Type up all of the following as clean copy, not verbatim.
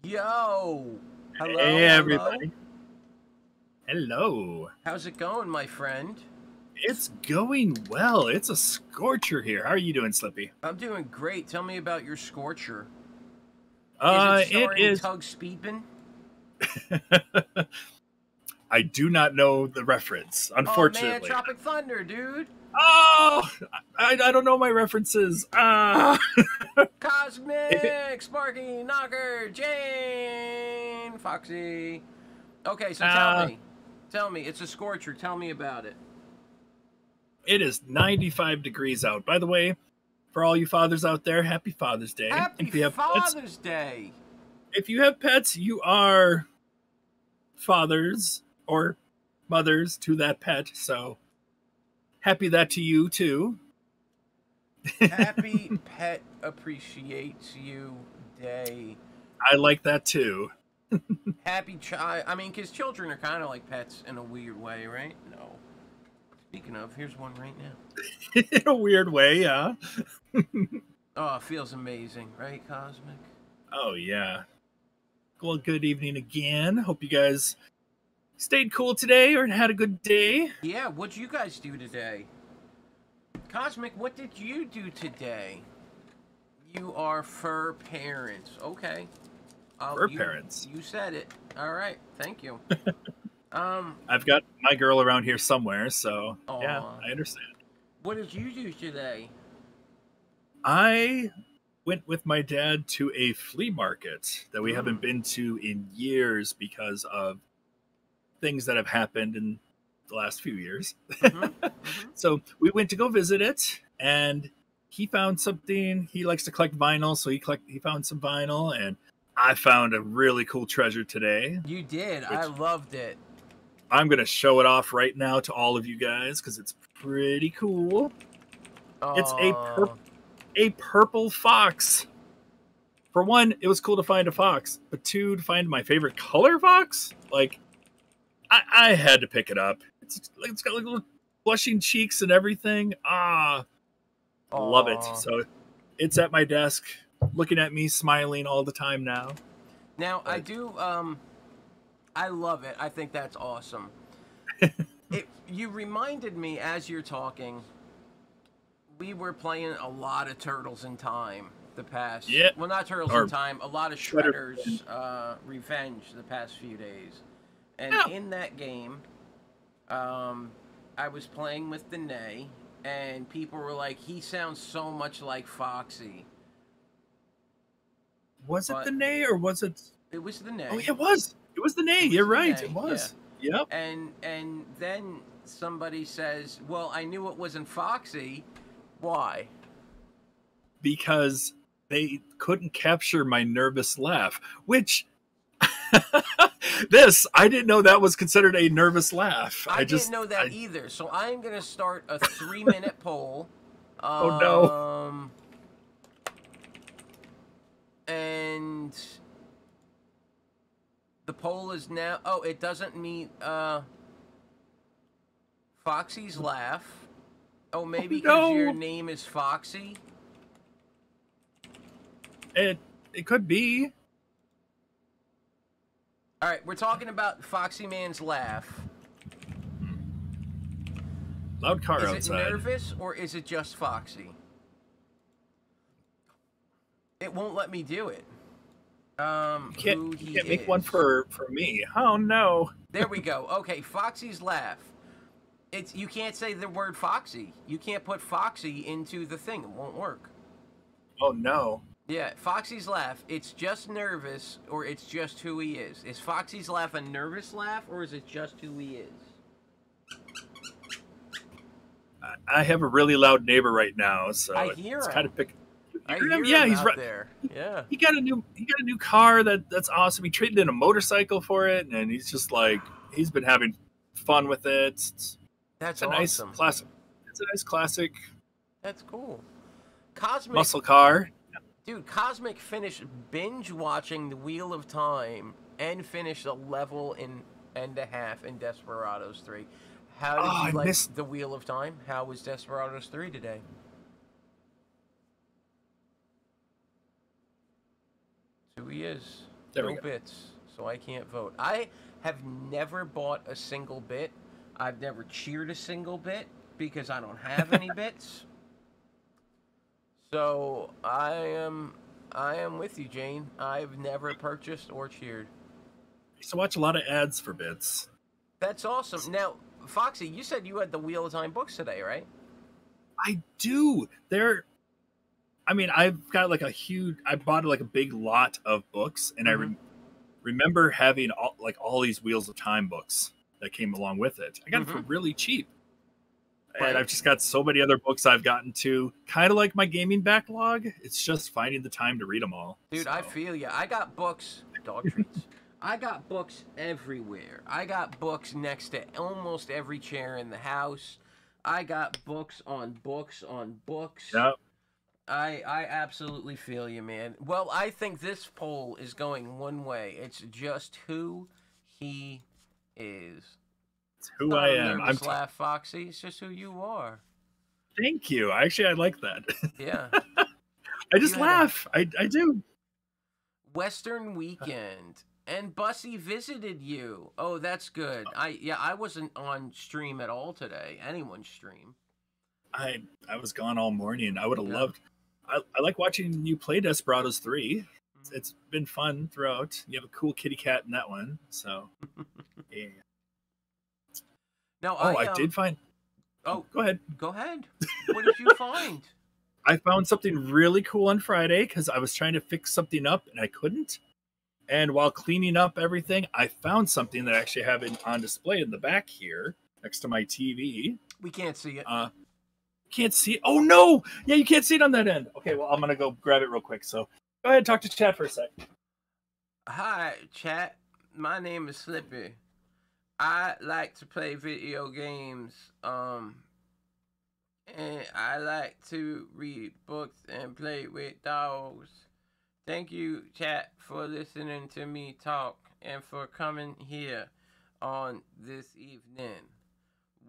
Yo! Hello, Hey hello. everybody. Hello. How's it going, my friend? It's going well. It's a scorcher here. How are you doing, Slippy? I'm doing great. Tell me about your Scorcher. Is it It starring is. Tug Speedman? I do not know the reference, Oh man, unfortunately. Tropic Thunder, dude. Oh, I don't know my references. If it, Cosmic, Sparky, Knocker, Jane, Foxy. Okay, so uh, tell me, it's a Scorcher. Tell me about it. it is 95 degrees out. By the way, for all you fathers out there, happy Father's Day. Happy Father's Day. If you have pets, you are fathers or mothers to that pet. So happy that to you too. Happy Pet Appreciates You Day. I like that too. Happy child. I mean, because children are kind of like pets in a weird way, right? No. Speaking of, here's one right now. In a weird way, yeah. Oh, it feels amazing, right, Cosmic? Oh yeah. Well, good evening again. Hope you guys stayed cool today or had a good day. Yeah, what'd you guys do today? Cosmic, what did you do today? You are fur parents. Okay. Fur parents. You said it. All right. Thank you. I've got my girl around here somewhere, so yeah, I understand. What did you do today? I went with my dad to a flea market that we haven't been to in years because of things that have happened in the last few years. So we went to go visit it, and he found something. He likes to collect vinyl, so he found some vinyl, and I found a really cool treasure today. You did. I loved it. I'm gonna show it off right now to all of you guys because it's pretty cool. It's a purple fox. For one, it was cool to find a fox, but two, to find my favorite color fox. Like, I had to pick it up. It's got like little blushing cheeks and everything. Love it. So it's at my desk, looking at me, smiling all the time now. Now I do. I love it. I think that's awesome. You reminded me as you're talking. We were playing a lot of Turtles in Time the past. Yeah. Well, not Turtles in Time. A lot of Shredder's Revenge the past few days. And in that game, I was playing with Danae, and people were like, "He sounds so much like Foxy." Was it Danae or was it? It was Danae. Oh, it was. It was Danae. You're right. It was. Yeah. Yep. And then somebody says, "Well, I knew it wasn't Foxy." Why? Because they couldn't capture my nervous laugh, which I didn't know that was considered a nervous laugh. I didn't know that either. So I'm going to start a 3-minute poll. Oh no. And the poll is now, it doesn't meet Foxy's laugh. Oh, maybe because your name is Foxy? It could be. All right, we're talking about Foxy Man's laugh. Loud car outside. Is it nervous or is it just Foxy? It won't let me do it. You can't make one for me. Oh no. There we go. Okay, Foxy's laugh. You can't say the word Foxy. You can't put Foxy into the thing. It won't work. Oh no. Yeah, Foxy's laugh. It's just nervous, or it's just who he is. Is Foxy's laugh a nervous laugh, or is it just who he is? I have a really loud neighbor right now, so I hear it's him. kind of pick. I hear him. Yeah, he's out right there. Yeah. He got a new car that's awesome. He traded in a motorcycle for it, and he's just like he's been having fun with it. That's a awesome. Nice classic. It's a nice classic. That's cool. Cosmic muscle car. Dude, Cosmic finished binge watching The Wheel of Time and finished a level and a half in Desperados 3. How did you like The Wheel of Time? How was Desperados 3 today? That's who he is. There we No go. bits, so I can't vote. I have never bought a single bit. I've never cheered a single bit because I don't have any bits. So I am with you, Jane. I've never purchased or cheered. I used to watch a lot of ads for bits. That's awesome. Now, Foxy, you said you had the Wheel of Time books today, right? I do. I mean, I've got like I bought like a big lot of books, and Mm-hmm. remember having all these Wheels of Time books that came along with it. I got it for really cheap. Right. And I've just got so many other books I've gotten to, kind of like my gaming backlog. It's just finding the time to read them all. Dude, so. I feel you. I got books, dog treats. I got books everywhere. I got books next to almost every chair in the house. I got books on books on books. Yep. I absolutely feel you, man. Well, I think this poll is going one way. It's just who he is. It's who I am. I'm laugh, Foxy. It's just who you are. Thank you. Actually, I like that. Yeah. I just laugh. I do. Western Weekend. And Bussy visited you. Oh, that's good. I wasn't on stream at all today. Anyone's stream. I was gone all morning. I would have loved. I like watching you play Desperados 3. It's been fun throughout. You have a cool kitty cat in that one. So yeah. No, I did find. Oh, go ahead. Go ahead. What did you find? I found something really cool on Friday because I was trying to fix something up and I couldn't. And while cleaning up everything, I found something that I actually have on display in the back here next to my TV. We can't see it. Can't see it. Oh no! Yeah, you can't see it on that end. Okay, well I'm gonna go grab it real quick. So go ahead and talk to chat for a sec. Hi, chat. My name is Slippy. I like to play video games. And I like to read books and play with dogs. Thank you, chat, for listening to me talk and for coming here on this evening.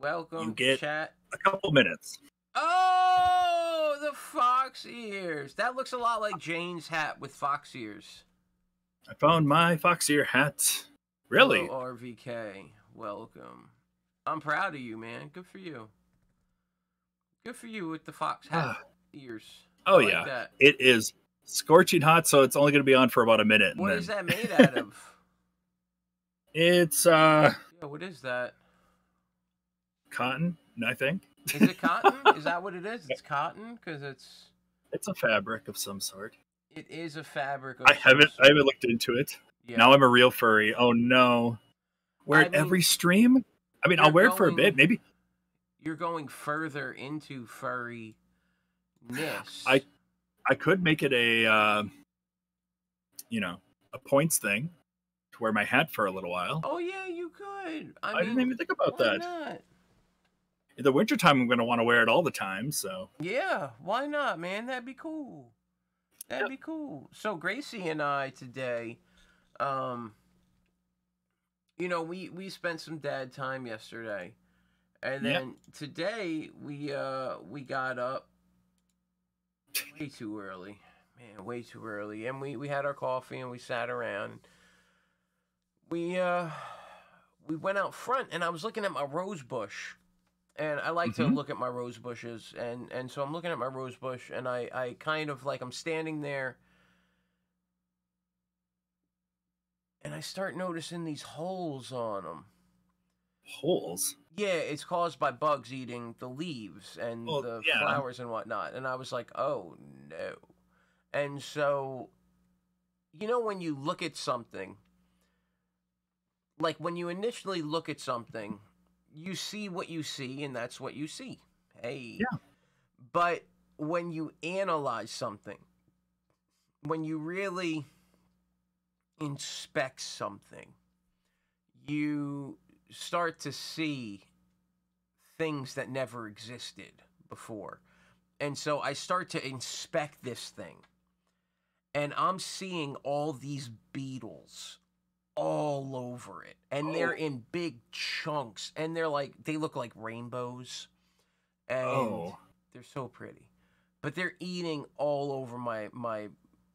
Welcome, you get chat. A couple minutes. Oh, the fox ears. That looks a lot like Jane's hat with fox ears. I found my fox ear hat. Really? Hello, RVK. Welcome. I'm proud of you, man. Good for you. Good for you with the fox hat ears. Oh, yeah. That. It is scorching hot, so it's only going to be on for about a minute. What is that made out of? It's, Yeah, what is that? Cotton, I think. Is it cotton? Is that what it is? It's cotton? Because it's... It's a fabric of some sort. It is a fabric of I haven't looked into it. Yeah. Now I'm a real furry. Oh, no. Wear it every stream? I mean, I'll wear it for a bit, maybe. You're going further into furry-ness. I could make it a points thing to wear my hat for a little while. Oh yeah, you could. I didn't even think about that. Not? In the wintertime, I'm going to want to wear it all the time. So yeah, why not, man? That'd be cool. That'd be cool. So Gracie and I today, we spent some dad time yesterday, and then today we got up way too early. Man, way too early. And we had our coffee and we sat around. We went out front and I was looking at my rose bush. And I like to look at my rose bushes. And so I'm looking at my rose bush and I kind of like I'm standing there. And I start noticing these holes on them. Holes? Yeah, it's caused by bugs eating the leaves and the flowers and whatnot. And I was like, oh, no. And so, when you look at something, like when you initially look at something, you see what you see, and that's what you see. Hey. Yeah. But when you analyze something, when you really inspect something, you start to see things that never existed before. And so I start to inspect this thing. And I'm seeing all these beetles all over it. And they're in big chunks. And they look like rainbows. And they're so pretty. But they're eating all over my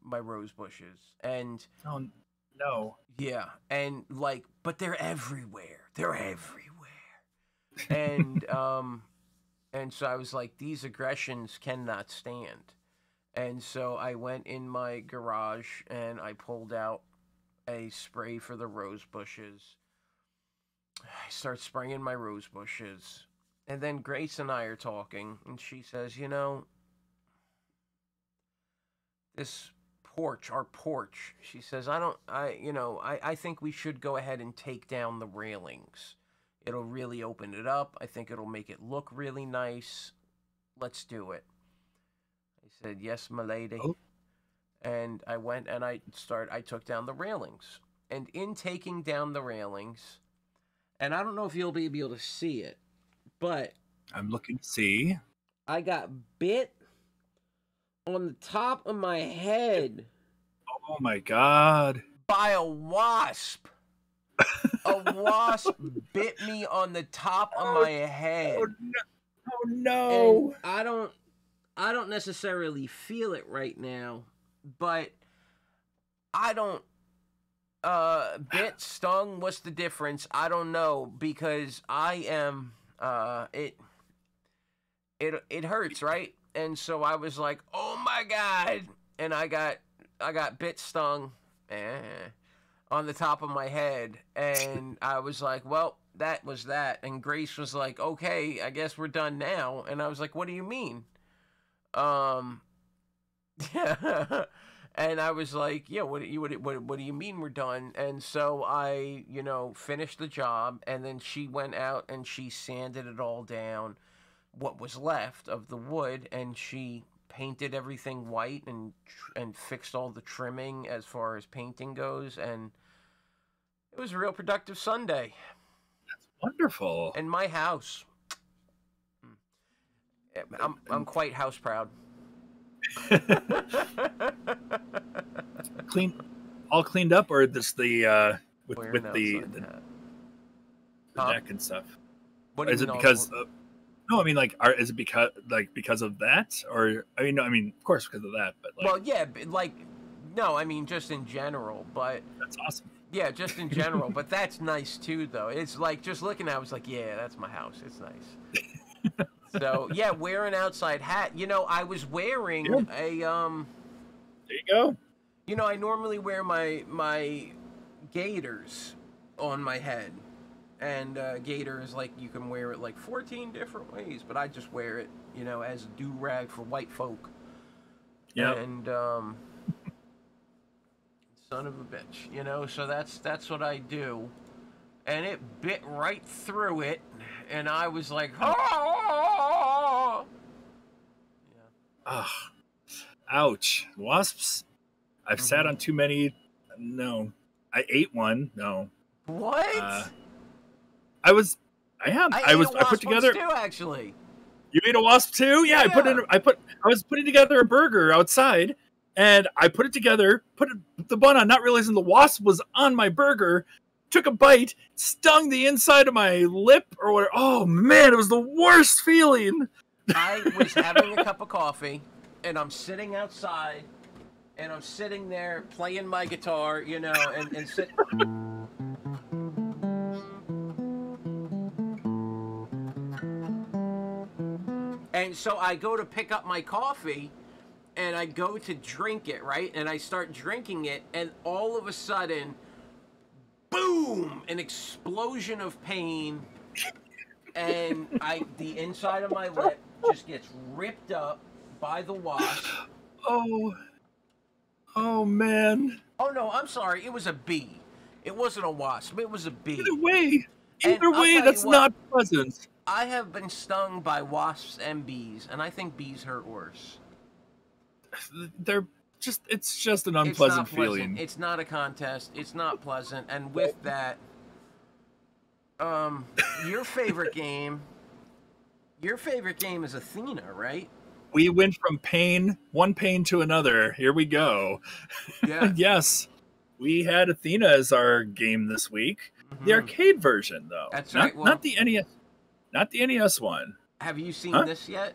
rose bushes. And no. Yeah, and like, but they're everywhere. They're everywhere. And and so I was like, these aggressions cannot stand. And so I went in my garage and I pulled out a spray for the rose bushes. I start spraying my rose bushes. And then Grace and I are talking, and she says, you know, this porch, our porch, she says, I think we should go ahead and take down the railings. It'll really open it up. I think it'll make it look really nice. Let's do it. I said, yes, my lady. Oh. And I went and I took down the railings. And in taking down the railings, and I don't know if you'll be able to see it, but I'm looking to see. I got bit on the top of my head. Oh my God. By a wasp. A wasp bit me on the top of my head. Oh no. Oh no. And I don't necessarily feel it right now, but I don't bit, stung, what's the difference? I don't know, because I am it hurts, right? And so I was like, "Oh my God." And I got bit, stung on the top of my head, and I was like, "Well, that was that." And Grace was like, "Okay, I guess we're done now." And I was like, "What do you mean?" Yeah. And I was like, "Yeah, what do you mean we're done?" And so I, finished the job, and then she went out and she sanded it all down, what was left of the wood, and she painted everything white and fixed all the trimming as far as painting goes, and it was a real productive Sunday. That's wonderful. And my house, I'm quite house proud. All cleaned up, or just the with the deck and stuff? What do you is it because? No, I mean, is it because of that, or no, of course because of that, but well, yeah, no, I mean just in general, but that's awesome. Yeah, just in general, but that's nice too, though. It's like just looking at it, I was like, yeah, that's my house. It's nice. So yeah, wear an outside hat. I was wearing a There you go. I normally wear my gaiters on my head. And gaiter is you can wear it 14 different ways, but I just wear it, as a do-rag for white folk. Yeah. And son of a bitch, so that's what I do. And it bit right through it, and I was like, oh! Yeah. Ouch. Wasps. I've sat on too many. No. I ate one. No. What? I put together too, actually. You ate a wasp too? Yeah. I was putting together a burger outside, and I put it together, put the bun on, not realizing the wasp was on my burger. Took a bite, stung the inside of my lip, or whatever. Oh man, it was the worst feeling. I was having a cup of coffee, and I'm sitting outside, and I'm sitting there playing my guitar, and sit. And so I go to pick up my coffee, and I go to drink it, right? And I start drinking it, and all of a sudden, boom! An explosion of pain, and the inside of my lip just gets ripped up by the wasp. Oh man. Oh no, I'm sorry. It was a bee. It wasn't a wasp. It was a bee. Either way, that's not pleasant. I have been stung by wasps and bees, and I think bees hurt worse. It's just an unpleasant feeling. It's not a contest. It's not pleasant. And with that, your favorite game is Athena, right? We went from one pain to another. Here we go. Yeah. Yes. We had Athena as our game this week. Mm-hmm. The arcade version, though. That's right. Not the NES. Not the NES one. Have you seen this yet?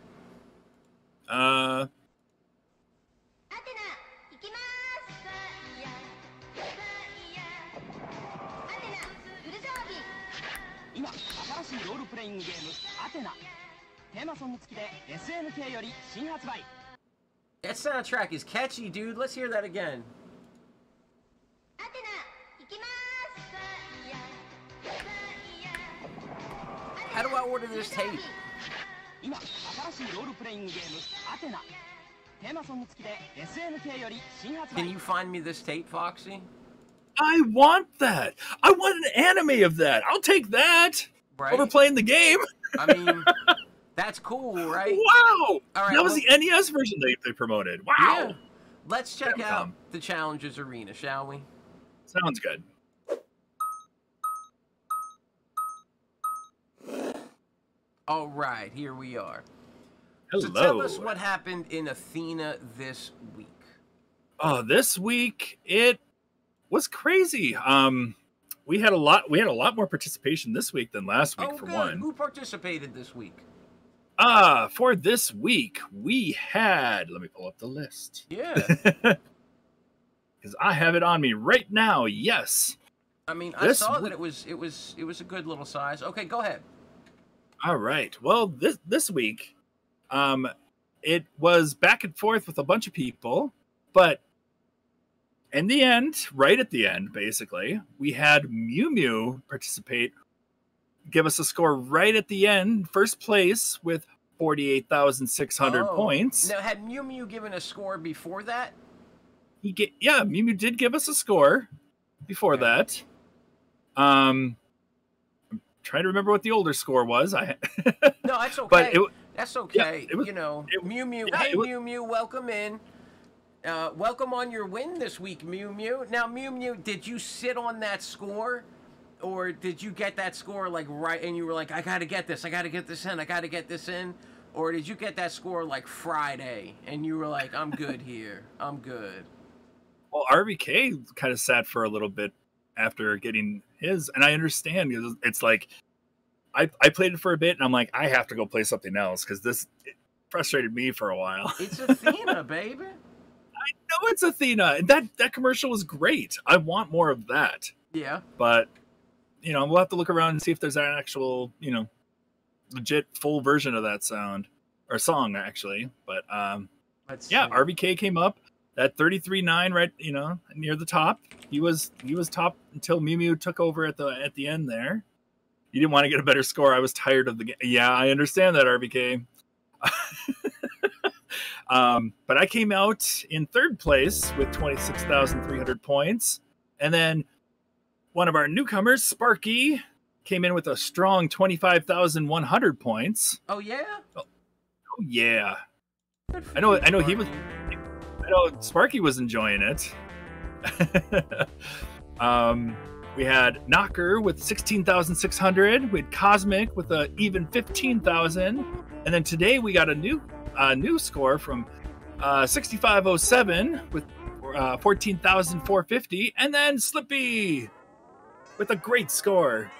今新しいロールプレイングゲームアテナテーマソング付きで SNK より新発売 That soundtrack is catchy, dude. Let's hear that again. How do I order this tape? 今新しいロールプレイングゲームアテナテーマソング付きで SNK より新発売 Can you find me this tape, Foxy? I want that. I want an anime of that. I'll take that Right? over playing the game. I mean, that's cool, right? Wow. All right, that was well- the NES version they promoted. Wow. Yeah. Let's check Damn, out Tom. the Challengers Arena, shall we? Sounds good. All right, here we are. Hello. So tell us what happened in Athena this week. Oh, this week it was crazy. We had a lot more participation this week than last week for good. one. Who participated this week? For this week we had, let me pull up the list. Yeah. Cuz I have it on me right now. Yes. I mean, I This saw week- that it was a good little size. Okay, go ahead. All right. Well, this week it was back and forth with a bunch of people, but in the end, right at the end, basically, we had Mew Mew participate, give us a score right at the end, first place with 48,600 points. Now, had Mew Mew given a score before that? Mew Mew did give us a score before Okay. that. I'm trying to remember what the older score was. No, that's okay. But That's okay. it was- you know, Mew Mew. yeah, Hey, it was- Mew Mew, welcome in. Welcome on your win this week, Mew Mew. Now, Mew Mew, did you sit on that score? Or did you get that score, like, right, and you were like, I gotta get this in, I gotta get this in? Or did you get that score, like, Friday, and you were like, I'm good here, I'm good? Well, RBK kind of sat for a little bit after getting his, and I understand, because it's like, I played it for a bit, and I'm like, I have to go play something else, because it frustrated me for a while. It's Athena, baby. No, it's Athena. And that commercial was great. I want more of that. Yeah. But, we'll have to look around and see if there's an actual, legit full version of that sound. Or song, actually. But, Let's yeah, see. RBK came up. That 33.9 right, near the top. He was top until Mew Mew took over at the end there. You didn't want to get a better score. I was tired of the game. Yeah, I understand that, RBK. But I came out in third place with 26,300 points. And then one of our newcomers, Sparky, came in with a strong 25,100 points. Oh, yeah? Oh, yeah. Good for I know you, he was- Sparky. I know Sparky was enjoying it. We had Knocker with 16,600. We had Cosmic with a even 15,000. And then today we got a new score from 6507 with 14,450. And then Slippy with a great score,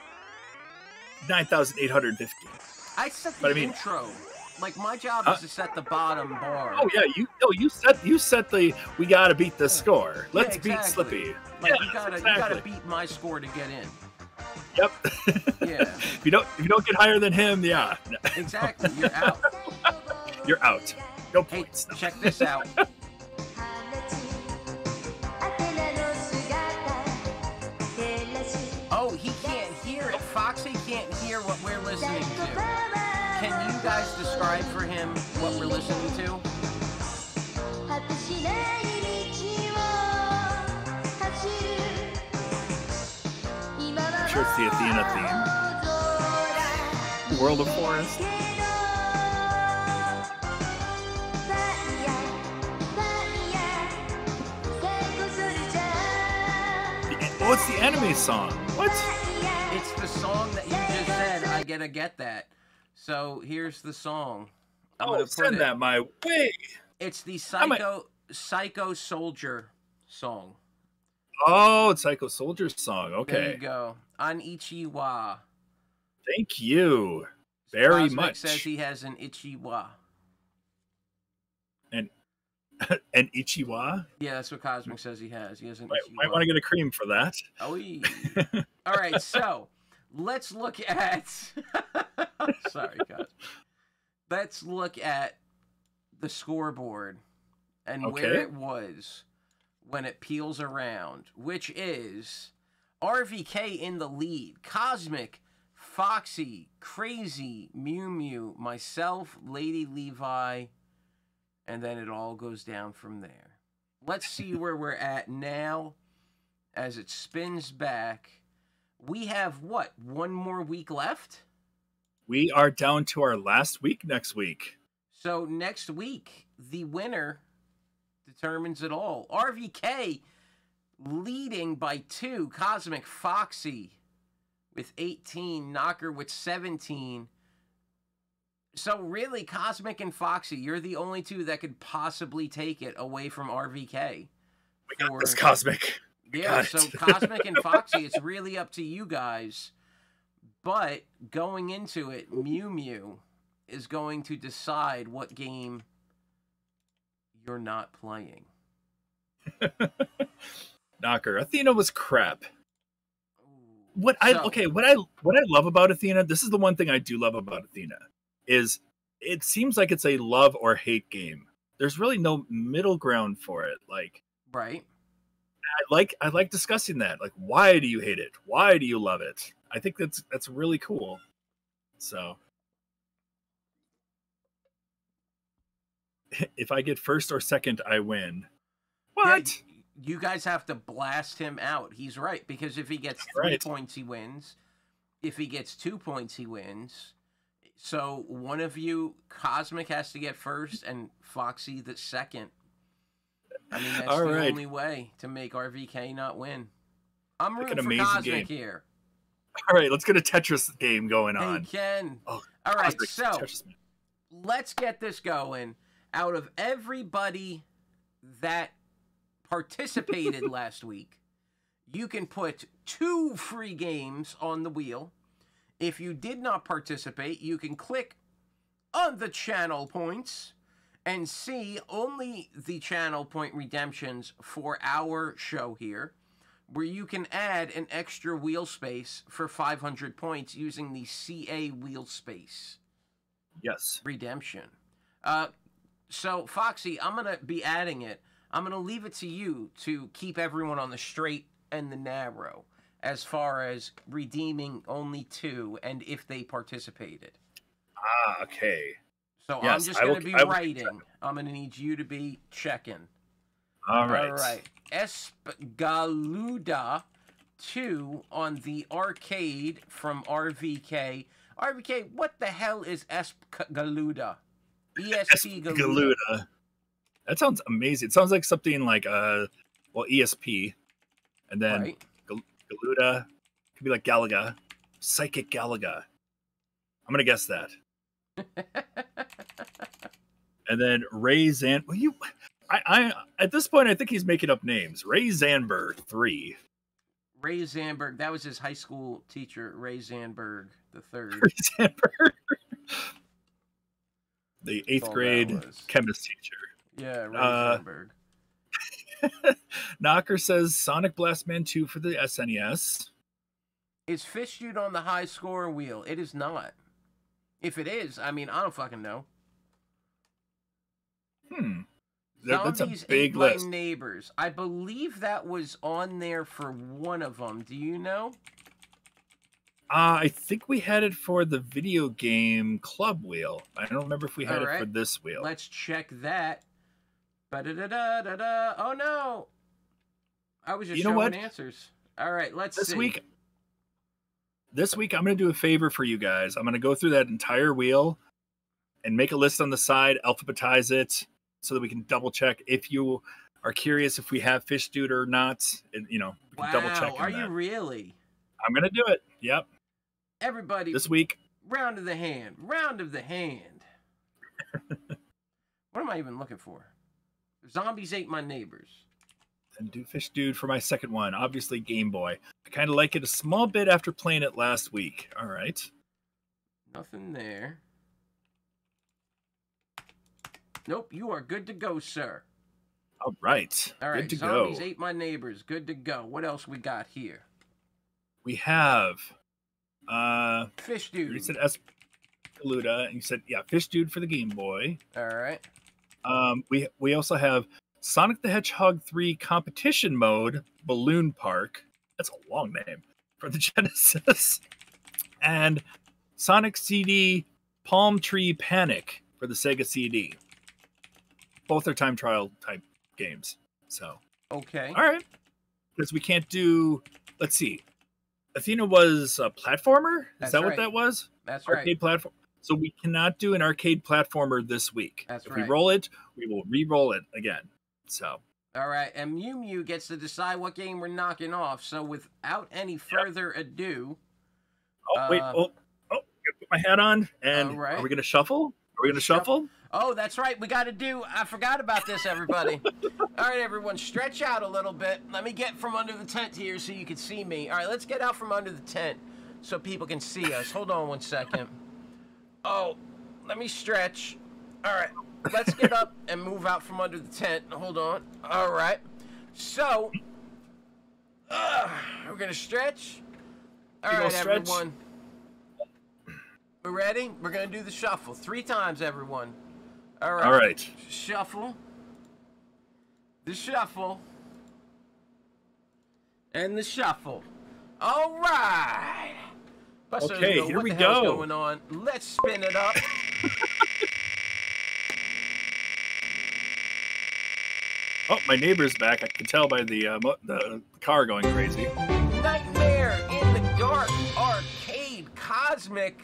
9,850. I set the But I mean- intro. Like, my job is to set the bottom bar. Oh yeah, you set the we gotta beat the score. Let's beat exactly. Slippy. Like, Yeah, you gotta exactly. beat my score to get in. Yep. Yeah. If you don't get higher than him, yeah, Exactly. You're out. you're out. No Hey, points. No. check this out. Oh, he can't hear it. Foxy can't hear what we're listening to. Can you guys describe for him what we're listening to? I'm sure it's the Athena theme. World of Forest. Oh, it's the anime song. What? It's the song that you just said, I gotta get that. So here's the song. I'm Oh, gonna put send it. that my way. It's the might- Psycho Soldier song. Oh, it's Psycho Soldier's song. There Okay. you go. On Ichiwa. Thank you very Cosmic much. says he has an Ichiwa. And Ichiwa. Yeah, that's what Cosmic says he has. He has an Might Ichiwa. want to get a cream for that. Oh, yeah. All right, so let's look at. Sorry, guys. Let's look at the scoreboard and where it was when it peels around, which is RVK in the lead, Cosmic, Foxy, Crazy, Mew Mew, myself, Lady Levi, and then it all goes down from there. Let's see where we're at now as it spins back. We have, what, one more week left? We are down to our last week next week. So next week, the winner determines it all. RVK leading by 2. Cosmic Foxy with 18. Knocker with 17. So really, Cosmic and Foxy, you're the only 2 that could possibly take it away from RVK. We got this, Cosmic. Yeah, so Cosmic and Foxy, it's really up to you guys. But going into it, Mew Mew is going to decide what game you're not playing. Knocker, Athena was crap. What I love about Athena, this is the one thing I do love about Athena, is it seems like it's a love or hate game. There's really no middle ground for it. Like, right. I like discussing that. Like, why do you hate it? Why do you love it? I think that's really cool. So if I get first or second, I win. What? Yeah, you guys have to blast him out. He's right, because if he gets 3 points, he wins. If he gets 2 points, he wins. So one of you, Cosmic, has to get first, and Foxy the second. I mean, that's the only way to make RVK not win. I'm rooting for Cosmic here. All right, let's get a Tetris game going on. Hey, Ken. Oh, all right, so let's get this going. Out of everybody that participated last week, you can put 2 free games on the wheel. If you did not participate, you can click on the channel points and see only the channel point redemptions for our show here, where you can add an extra wheel space for 500 points using the CA wheel space. Yes. Redemption. So, Foxy, I'm going to be adding it. I'm going to leave it to you to keep everyone on the straight and the narrow as far as redeeming only 2 and if they participated. Ah, okay. So yes, I'm just going to be writing. I'm going to need you to be checking. All right. All right. Esgaluda 2 on the arcade from RVK. RVK, what the hell is Esgaluda? ESP Galuda. That sounds amazing. It sounds like something like ESP, and then Galuda could be like Galaga, Psychic Galaga. I'm gonna guess that. And then Ray Zan. Well, I at this point I think he's making up names. Ray Zanberg 3. Ray Zanberg. That was his high school teacher, Ray Zanberg the 3rd. Ray Zanberg. The 8th grade chemist teacher. Yeah, Ray Zanberg. Knocker says Sonic Blast Man 2 for the SNES. Is Fish Dude on the high score wheel? It is not. If it is, I mean, I don't fucking know. That's a big list. My Neighbors. I believe that was on there for one of them. Do you know? I think we had it for the video game club wheel. I don't remember if we had it for this wheel. Let's check that. Ba-da-da-da-da-da. Oh, no. I was just showing answers. All right, let's see. This week, I'm going to do a favor for you guys. I'm going to go through that entire wheel and make a list on the side, alphabetize it, so that we can double check if you are curious if we have Fish Dude or not. And, we can double check. Are you really? I'm going to do it. Yep. Everybody, this week. Round of the hand. Round of the hand. What am I even looking for? Zombies Ate My Neighbors. And do Fish Dude for my second one. Obviously Game Boy. I kind of like it a small bit after playing it last week. All right. Nothing there. Nope, you are good to go, sir. All right. All right, good to Zombies go. Ate My Neighbors. Good to go. What else we got here? We have Fish Dude. You said Escaluda, and you said Fish Dude for the Game Boy. All right. We also have Sonic the Hedgehog 3 Competition Mode Balloon Park. That's a long name for the Genesis. And Sonic CD Palm Tree Panic for the Sega CD. Both are time trial type games. So okay. All right. Because we can't do. Let's see. Athena was a platformer. Is that what that was? That's right. Arcade platform. So we cannot do an arcade platformer this week. That's if right. we roll it, we will re-roll it again. So. All right, and Mew Mew gets to decide what game we're knocking off. So without any further ado. Oh wait! Oh! I put my hat on. And are we gonna shuffle? Are we gonna shuffle? Oh, that's right. We got to do. I forgot about this, everybody. All right, everyone, stretch out a little bit. Let me get from under the tent here so you can see me. All right, let's get out from under the tent so people can see us. Hold on 1 second. Oh, let me stretch. All right, let's get up and move out from under the tent. Hold on. All right. So, we're going to stretch. All right, everyone. We're ready? We're going to do the shuffle 3 times, everyone. All right. All right. Shuffle. The shuffle. And the shuffle. All right. Okay, here we go. What's going on? Let's spin it up. Oh, my neighbor's back. I can tell by the car going crazy. Nightmare in the Dark Arcade Cosmic.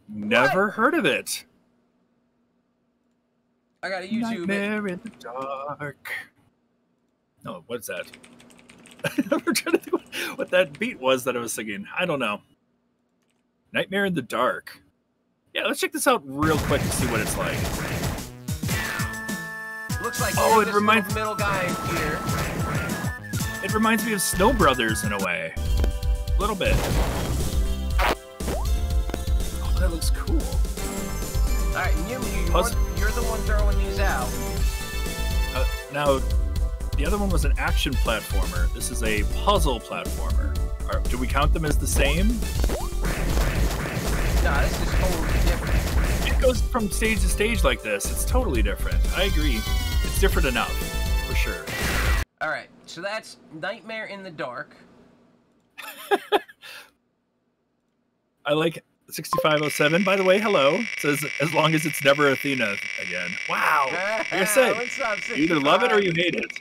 Never heard of it. I gotta YouTube Nightmare in the Dark. No, what's that? I'm trying to think what that beat was that I was singing. I don't know. Nightmare in the Dark. Yeah, let's check this out real quick to see what it's like. Looks like it reminds middle guy here. It reminds me of Snow Brothers in a way. A little bit. Oh, that looks cool. All right, you're the one throwing these out. Now, the other one was an action platformer. This is a puzzle platformer. Do we count them as the same? No, this is totally different. It goes from stage to stage like this. It's totally different. I agree. It's different enough, for sure. All right, so that's Nightmare in the Dark. I like 6507. By the way, hello. It says, as long as it's never Athena again. Wow. Like I said, you either love it or you hate it.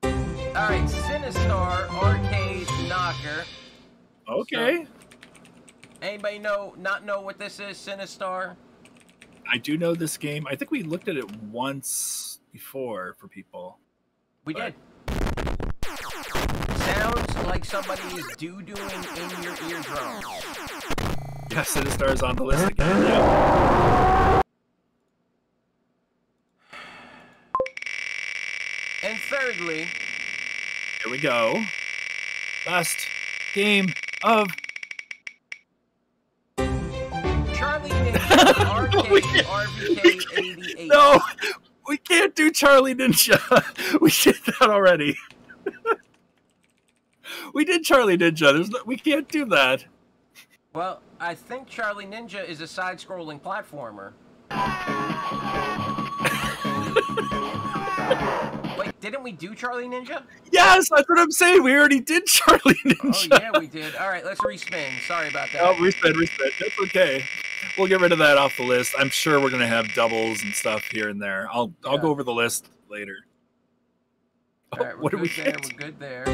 All right, Sinistar Arcade Knocker. Okay. So, anybody not know what this is, Sinistar? I do know this game. I think we looked at it once before for people. We did. Sounds like somebody is doo-dooing in your eardrum. Yeah, Sinistar is on the list again. Yeah. And thirdly, here we go. Last game of Charlie Ninja Arcade RVK 88. No, we can't do Charlie Ninja. We did that already. We did Charlie Ninja. We can't do that. Well, I think Charlie Ninja is a side-scrolling platformer. Wait, didn't we do Charlie Ninja? Yes, that's what I'm saying. We already did Charlie Ninja. Oh, yeah, we did. All right, let's respin. Sorry about that. Oh, respin. That's okay. We'll get rid of that off the list. I'm sure we're going to have doubles and stuff here and there. I'll go over the list later. All right, what do we get? We're good there.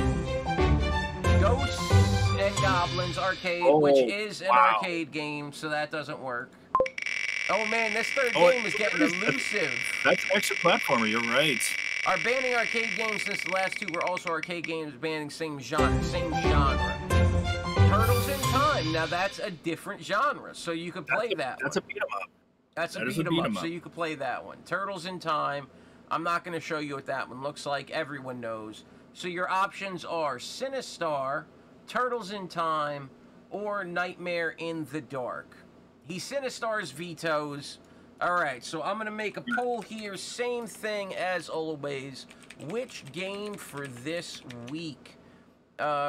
Ghosts and Goblins Arcade, which is an arcade game, so that doesn't work. Oh man, this third game is getting elusive. That's extra platformer, you're right. Our banning arcade games since the last two were also arcade games banning same genre. Turtles in Time, now that's a different genre, so you could play that one. That's a beat 'em up. That's a beat 'em up, so you could play that one. Turtles in Time, I'm not going to show you what that one looks like, everyone knows. So your options are Sinistar, Turtles in Time, or Nightmare in the Dark. He Sinistar's vetoes. Alright, so I'm going to make a poll here. Same thing as always. Which game for this week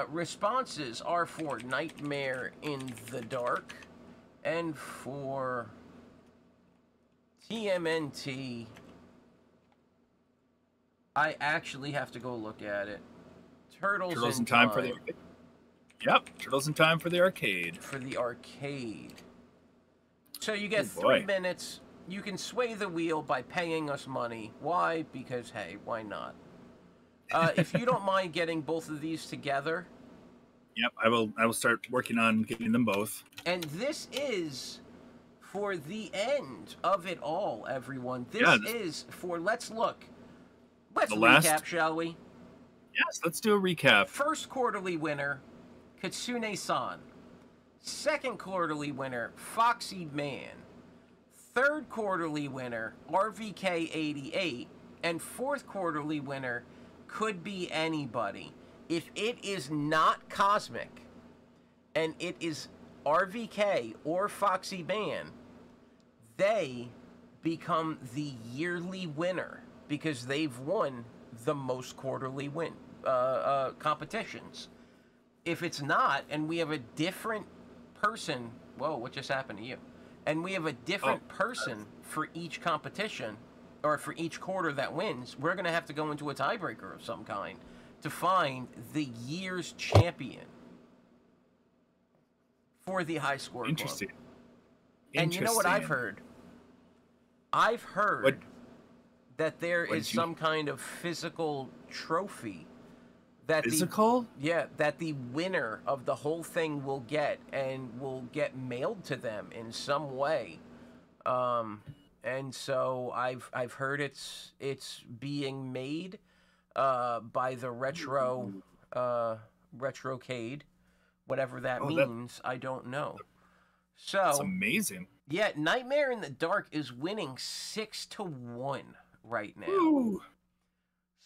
responses are for Nightmare in the Dark and for TMNT. I actually have to go look at it. Turtles in Time for the arcade. Yep, Turtles in Time for the arcade. For the arcade. So you get 3 minutes. You can sway the wheel by paying us money. Why? Because, hey, why not? If you don't mind getting both of these together. Yep, I will start working on getting them both. And this is for the end of it all, everyone. This is for, let's look. Let's recap, shall we? Yes, let's do a recap. First quarterly winner, Kitsune-san. Second quarterly winner, Foxy Man. Third quarterly winner, RVK88. And fourth quarterly winner could be anybody. If it is not Cosmic, and it is RVK or Foxy Man, they become the yearly winner because they've won the most quarterly competitions. If it's not, and we have a different person, whoa, what just happened to you? And we have a different person for each competition, or for each quarter that wins, we're going to have to go into a tiebreaker of some kind to find the year's champion for the high score club. And you know what I've heard? I've heard that there is some kind of physical trophy that that the winner of the whole thing will get, and will get mailed to them in some way. And so I've heard it's being made by the Retrocade, whatever that means. I don't know. So that's amazing. Yeah, Nightmare in the Dark is winning 6-1 right now. Ooh.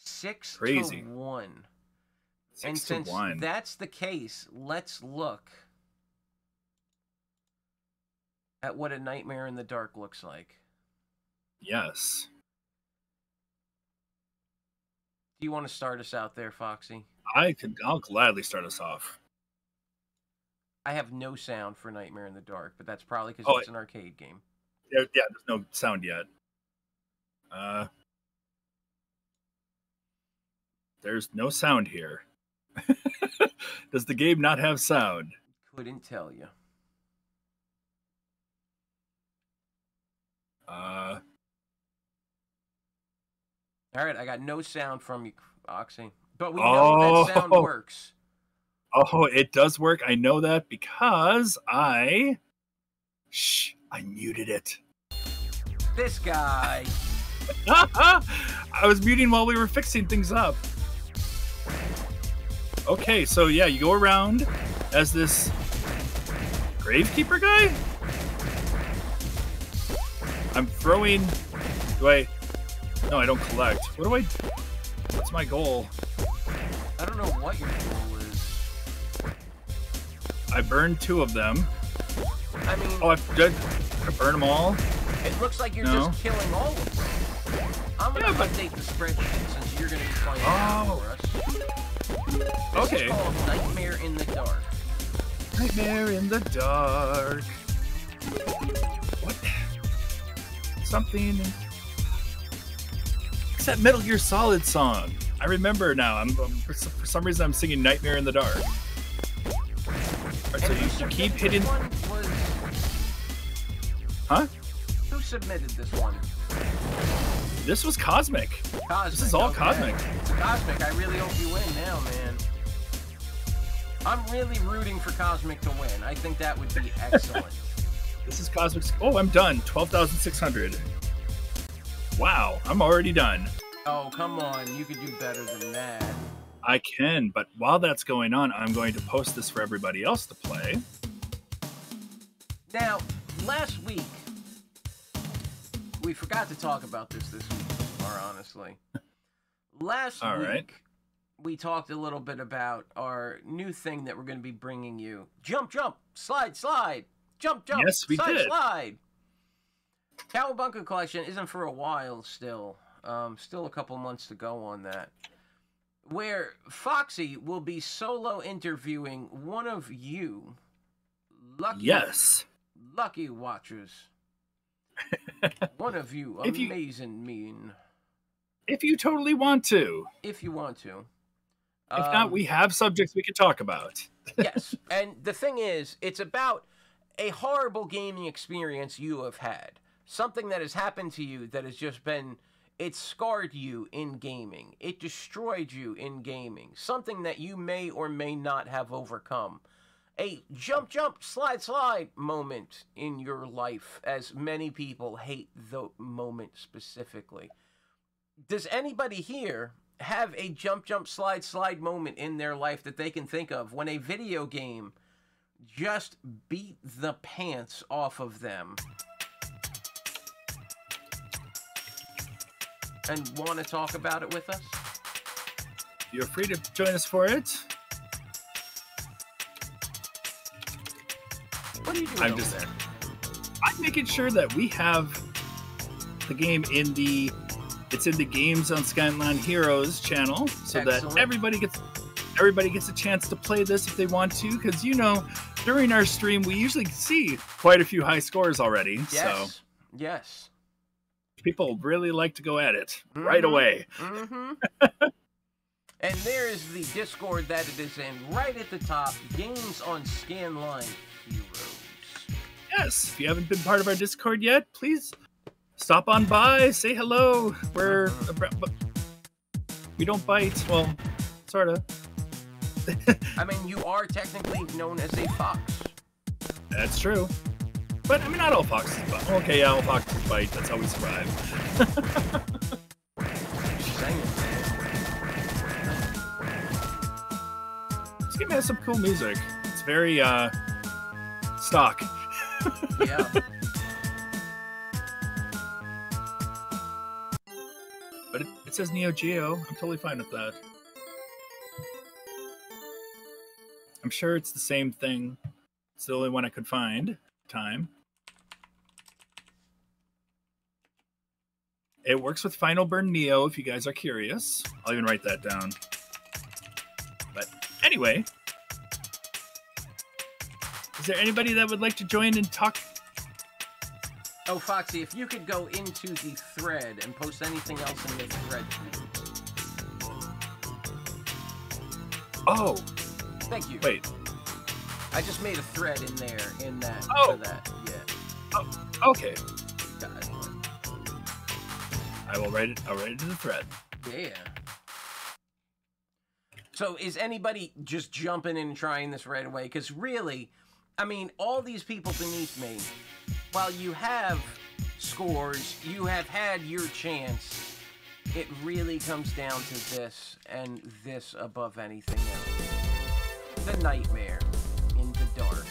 6-1. And since that's the case, let's look at what a Nightmare in the Dark looks like. Yes. Do you want to start us out there, Foxy? I'll gladly start us off. I have no sound for Nightmare in the Dark, but that's probably because it's an arcade game. Yeah, there's no sound yet. There's no sound here. Does the game not have sound? Couldn't tell you. All right, I got no sound from you, Oxy. But we know that sound works. Oh, it does work. I know that because I muted it. This guy. I was muting while we were fixing things up. Okay, so yeah, you go around as this Gravekeeper guy? I'm throwing... No, I don't collect. What's my goal? I don't know what your goal is. I burned 2 of them. I mean... Oh, I burn them all? It looks like you're just killing all of them. I'm going to update the spreadsheet since you're going to be playing for us. This is called Nightmare in the Dark. Nightmare in the Dark. What? Something... It's that Metal Gear Solid song. I remember now. For some reason, I'm singing Nightmare in the Dark. Alright, so you keep hitting... Huh? Who submitted this one? This was Cosmic. This is all Cosmic. It's Cosmic. I really hope you win now, man. I'm really rooting for Cosmic to win. I think that would be excellent. This is Cosmic's... Oh, I'm done. 12,600. Wow, I'm already done. Oh, come on. You could do better than that. I can, but while that's going on, I'm going to post this for everybody else to play. Now, last week, we forgot to talk about this week, more honestly. Last week, we talked a little bit about our new thing that we're going to be bringing you. Jump, jump, slide, slide, jump, jump, yes, we slide, did. slide. Cowabunga Collection isn't for a while still. Still a couple months to go on that. where Foxy will be solo interviewing one of you, lucky watchers. One of you, amazing mean. If you totally want to. If you want to. If not, we have subjects we can talk about. Yes, and the thing is, it's about a horrible gaming experience you have had. Something that has happened to you that has just been, it scarred you in gaming. It destroyed you in gaming. Something that you may or may not have overcome. A jump, slide moment in your life, as many people hate the moment specifically. Does anybody here have a jump, slide moment in their life that they can think of when a video game just beat the pants off of them and want to talk about it with us? You're free to join us for it. What are you doing over there? I'm making sure that we have the game in the Games on Scanline Heroes channel, so Excellent. that everybody gets a chance to play this if they want to, because during our stream we usually see quite a few high scores already. Yes. So Yes. people really like to go at it right away. Mm-hmm. And there is the Discord that it is in right at the top, Games on Scanline Heroes. Yes, if you haven't been part of our Discord yet, please stop on by, say hello. We don't bite. Well, sort of. I mean, you are technically known as a fox. That's true. But, I mean, not all foxes bite. Okay, yeah, all foxes bite. That's how we survive. This game has some cool music. It's very, stock. Yeah. But it says Neo Geo. I'm totally fine with that. I'm sure it's the same thing. It's the only one I could find. Time. It works with Final Burn Neo, if you guys are curious. I'll even write that down. But anyway, is there anybody that would like to join and talk? Oh, Foxy, if you could go into the thread and post anything else in the thread, please. Oh. Thank you. Wait. I just made a thread in there, in that. Oh. For that. Yeah. Oh, okay. Got it. I'll write it in the thread. Yeah. So is anybody just jumping in and trying this right away? Because really, I mean, all these people beneath me, while you have scores, you have had your chance, it really comes down to this, and this above anything else. The Nightmare in the Dark.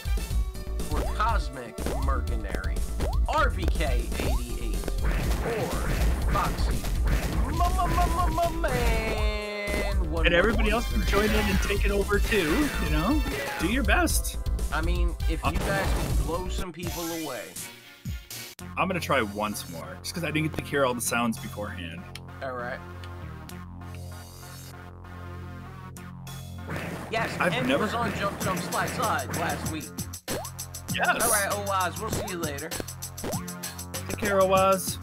For Cosmic Mercenary. RVK88. Or Foxy. Man. And everybody else can join in and take it over too, Do your best. I mean, if you guys can blow some people away. I'm going to try once more, just because I didn't get to hear all the sounds beforehand. Alright. Yes, I've never was on Jump Slide last week. Yes. Alright, Oaz, we'll see you later. Take care, Oaz.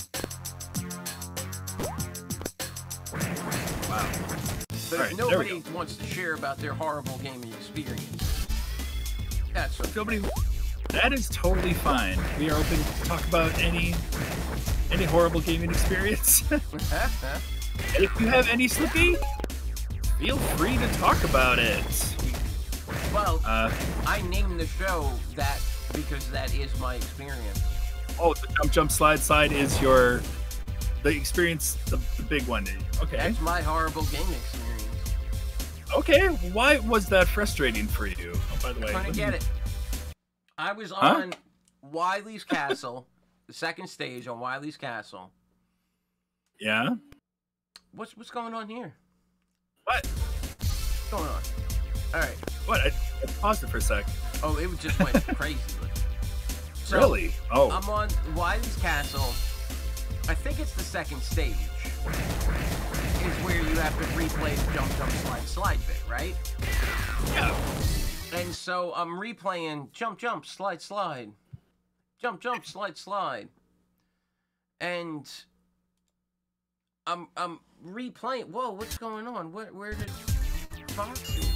Wow. But if nobody wants to share about their horrible gaming experience, that's okay. Nobody. That is totally fine. We are open to talk about any horrible gaming experience. And if you have any, Slippy, feel free to talk about it. Well, I named the show that because that is my experience. Oh, the jump, slide is the experience, the big one. Okay. That's my horrible gaming experience. Okay, why was that frustrating for you? Oh, by the way, I couldn't get it. I was on Wily's Castle, the second stage on Wily's Castle. Yeah? What's going on here? What? What's going on? Alright. What? I paused it for a sec. Oh, it just went crazy. So, really? Oh. I'm on Wily's Castle. I think it's the second stage. is where you have to replay the jump, jump, slide bit, right? Yeah. And so I'm replaying jump, jump, slide, jump, jump, slide, and I'm replaying. Whoa, what's going on? Where did Foxy?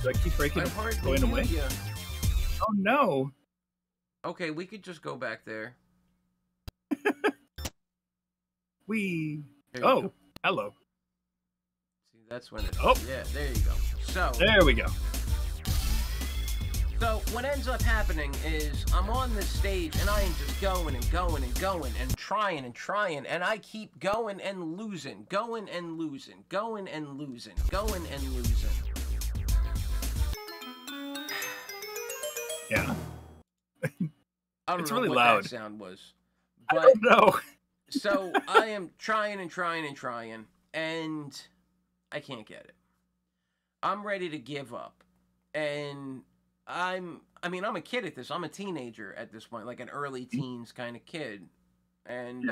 Do I keep breaking it? Going away? You. Oh no. Okay, we could just go back there. Oh, hello. See, that's when it. Oh. Yeah, there you go. So. There we go. So what ends up happening is I'm on this stage and I am just going and going and going and trying and I keep going and losing, going and losing. Yeah. I don't it's know really what loud. That sound was. But, I don't know. So I am trying and I can't get it. I'm ready to give up. And I'm a kid at this. I'm a teenager at this point, like an early teens kind of kid. And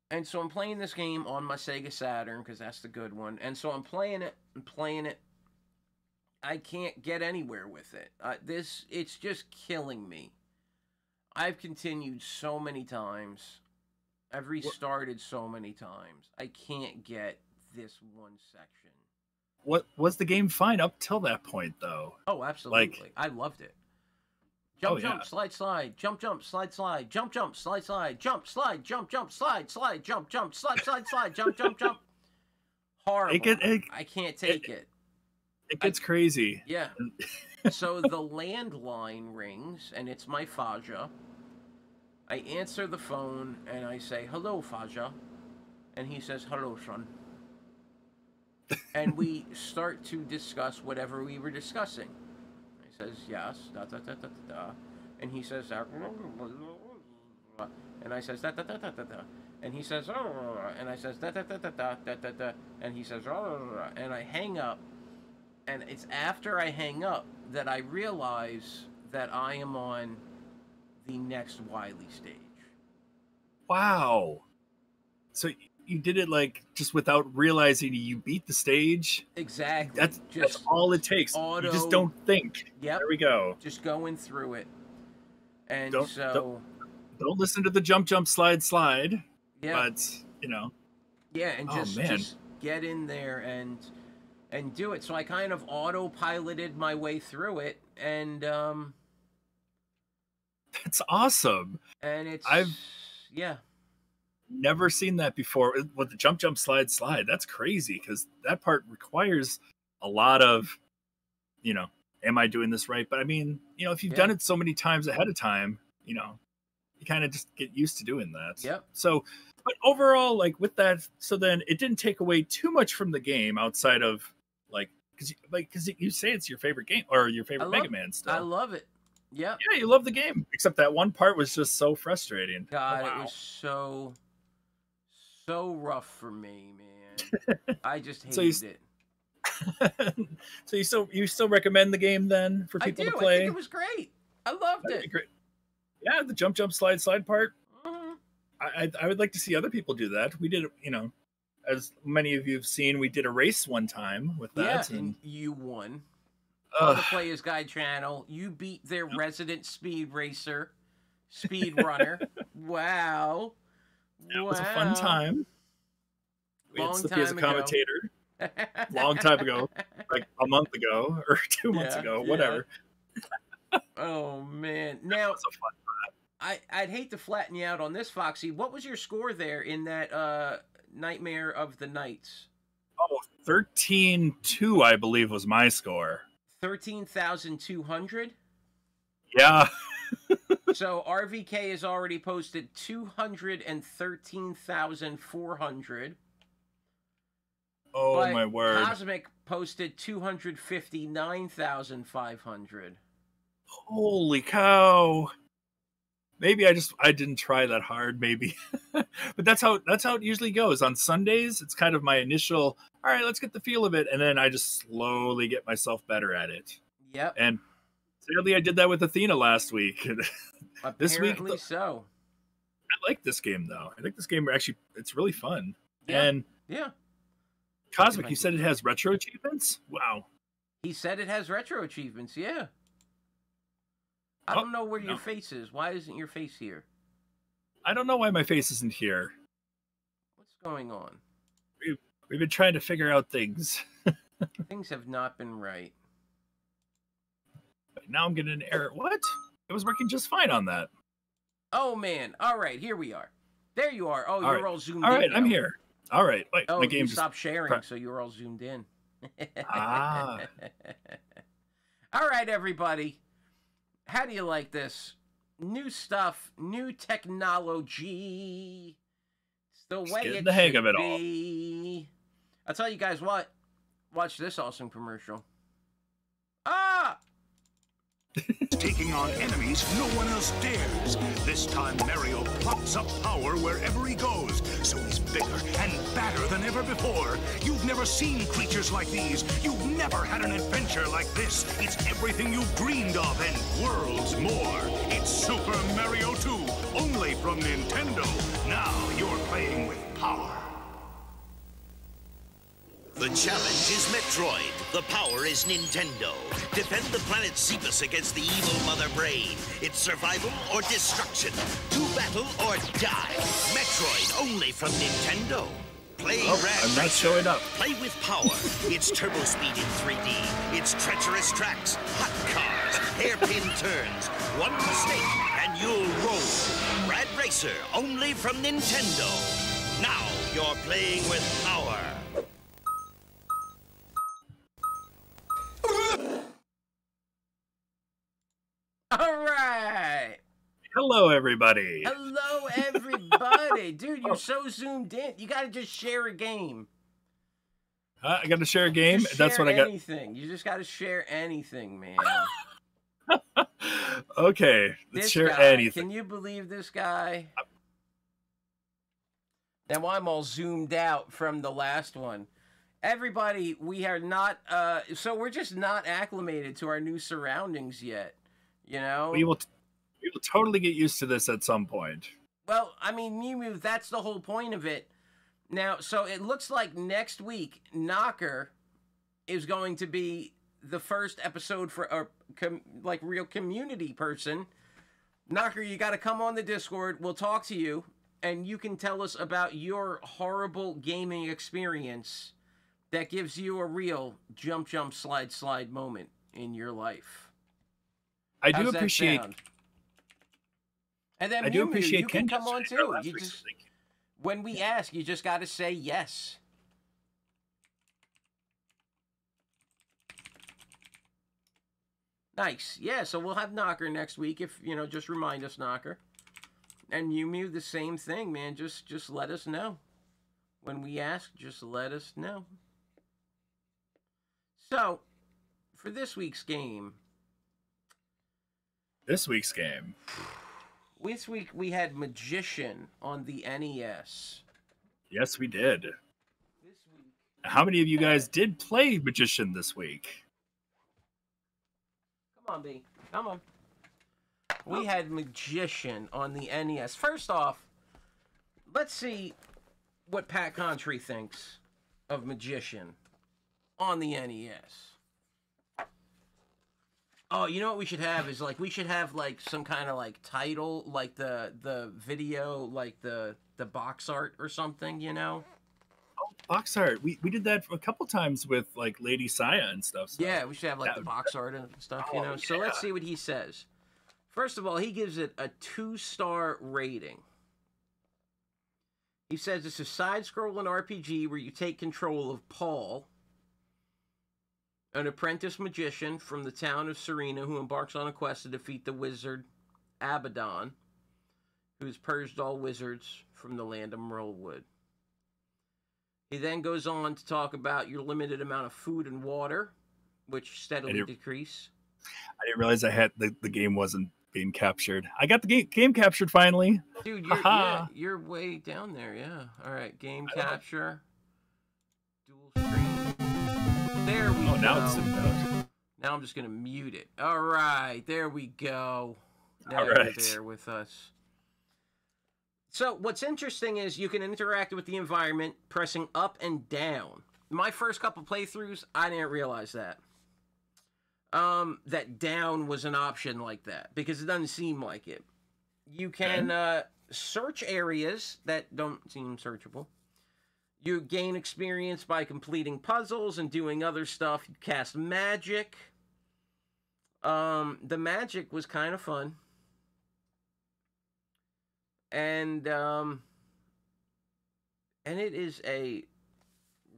and so I'm playing this game on my Sega Saturn because that's the good one. And so I'm playing it. I can't get anywhere with it. It's just killing me. I've continued so many times. I've restarted so many times. I can't get this one section. What was the game fine up till that point, though? Oh, absolutely. I loved it. Jump, jump, slide, jump, jump, slide, jump, jump, slide, jump, slide, jump, jump, slide, jump, jump, slide, jump. Horrible. I can't take it. It gets crazy. Yeah. So the landline rings, and it's my Faja. I answer the phone, and I say, "Hello, Faja." And he says, "Hello, son." And we start to discuss whatever we were discussing. He says, "Yes, da da da da da," and he says, and I says, da da da da da da, and he says, and I says, da da da da da da da da, and he says, and I hang up, and it's after I hang up that I realize that I am on the next Wily stage. Wow. So you did it like just without realizing you beat the stage? Exactly. That's all it takes. You just don't think. Yep. There we go. Just going through it. And don't listen to the jump, jump, slide. Yeah. But, Yeah, and just get in there and do it. So I kind of autopiloted my way through it, and that's awesome. And I've never seen that before with the jump, jump, slide. That's crazy because that part requires a lot of, am I doing this right? But I mean, if you've done it so many times ahead of time, you kind of just get used to doing that. Yep. So, but overall, like with that, so then it didn't take away too much from the game outside of because you say it's your favorite game or your favorite Mega Man stuff. I love it. Yeah. Yeah, you love the game. Except that one part was just so frustrating. God, It was so rough for me, man. I just hated it. So you still recommend the game then for people to play? I think it was great. I loved it. Great. Yeah, the jump, jump, slide part. Mm-hmm. I would like to see other people do that. We did, as many of you have seen, we did a race one time with that. Yeah, and you won. On the Player's Guide channel, you beat their resident speed racer, speed runner. Wow. It was a fun time. We had Slippy as a commentator. Long time ago. Like a month ago or 2 months ago, whatever. Oh, man. Now, it was a fun time. I'd hate to flatten you out on this, Foxy. What was your score there in that Nightmare of the Nights? Oh, 13-2, I believe, was my score. 13,200? Yeah. So RVK has already posted 213,400. Oh, but my word. Cosmic posted 259,500. Holy cow. Maybe I didn't try that hard, maybe. But that's how it usually goes. On Sundays, it's kind of my initial, all right, let's get the feel of it, and then I just slowly get myself better at it. Yep. And sadly, I did that with Athena last week. This week, so. I like this game, though. I think this game it's really fun. Yeah. And yeah. Cosmic, you said it has retro achievements? Wow. He said it has retro achievements, yeah. I don't know where your face is. Why isn't your face here? I don't know why my face isn't here. What's going on? We've been trying to figure out things. Things have not been right. But now I'm getting an error. What? It was working just fine on that. Oh, man. All right, here we are. There you are. Oh, you're all zoomed in. All right, now. I'm here. All right. Wait, oh, my game you just stopped sharing, so you were all zoomed in. Ah. All right, everybody. How do you like this? New stuff, new technology. It's the way getting it the hang should of it be. I'll tell you guys what. Watch this awesome commercial. Ah! Taking on enemies no one else dares. This time Mario plops up power wherever he goes, so he's bigger and badder than ever before. You've never seen creatures like these. You've never had an adventure like this. It's everything you've dreamed of and worlds more. It's Super Mario 2, only from Nintendo. Now you're playing with power. The challenge is Metroid. The power is Nintendo. Defend the planet Xephus against the evil Mother Brain. It's survival or destruction. Do battle or die. Metroid only from Nintendo. Play Rad I'm not Racer. showing up. Play with power. It's turbo speed in 3D. It's treacherous tracks, hot cars, hairpin turns. One mistake and you'll roll. Rad Racer only from Nintendo. Now you're playing with power. All right. Hello, everybody. Hello, everybody. Dude, you're so zoomed in. You got to just share a game. I got to share a game. Just That's share what I got. anything. You just got to share anything, man. Okay, let's This share guy, anything. Can you believe this guy? Now I'm all zoomed out from the last one. Everybody, we are not, so we're just not acclimated to our new surroundings yet, you know? We will totally get used to this at some point. Well, I mean, Mew Mew, that's the whole point of it. Now, so it looks like next week, Knocker is going to be the first episode for a like real community person. Knocker, you got to come on the Discord. We'll talk to you, and you can tell us about your horrible gaming experience that gives you a real jump, jump, slide, slide moment in your life. I How's do that appreciate. sound? And then I do Mew Mew, appreciate you can Ken come on just- too. last You week's just thing. when we ask, you just got to say yes. Nice. Yeah, so we'll have Knocker next week if, you know, just remind us, Knocker. And Mew Mew, the same thing, man. Just let us know. When we ask, just let us know. So, for this week's game, This week's game. this week we had Magician on the NES. Yes, we did. This week, How many of you guys did play Magician this week? come on, B. Come on. We had Magician on the NES. First off, let's see what Pat Contry thinks of Magician on the NES. Oh, you know what we should have is like we should have like some kind of like title, like the video, like the box art or something, you know? Box art. We did that a couple times with like Lady Saya and stuff. So. Yeah, we should have like that the would- box art and stuff, you Oh, know? So yeah. let's see what he says. First of all, he gives it a 2-star rating. He says it's a side-scrolling RPG where you take control of Paul, an apprentice magician from the town of Serena who embarks on a quest to defeat the wizard Abaddon, who has purged all wizards from the land of Merlewood. He then goes on to talk about your limited amount of food and water, which steadily decrease. I didn't realize I had the game wasn't being captured. I got the game captured finally. Dude, Haha. you're way down there, yeah. All right, game capture, dual screen. There we go. Oh, now it's zoomed out. Now I'm just gonna mute it. All right, there we go. Now All you're right. there with us. So what's interesting is you can interact with the environment pressing up and down. My first couple playthroughs, I didn't realize that. That down was an option like that, because it doesn't seem like it. You can search areas that don't seem searchable. You gain experience by completing puzzles and doing other stuff. You cast magic. The magic was kind of fun. And it is a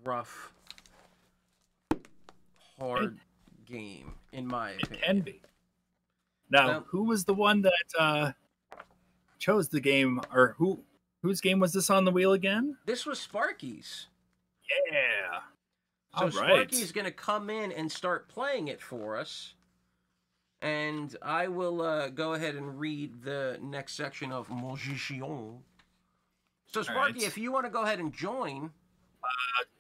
rough, hard game, in my opinion. It can be. Now, who was the one that chose the game, or whose game was this on the wheel again? This was Sparky's. Yeah. So All right. Sparky's going to come in and start playing it for us. And I will go ahead and read the next section of Magician. So Sparky, right. if you want to go ahead and join...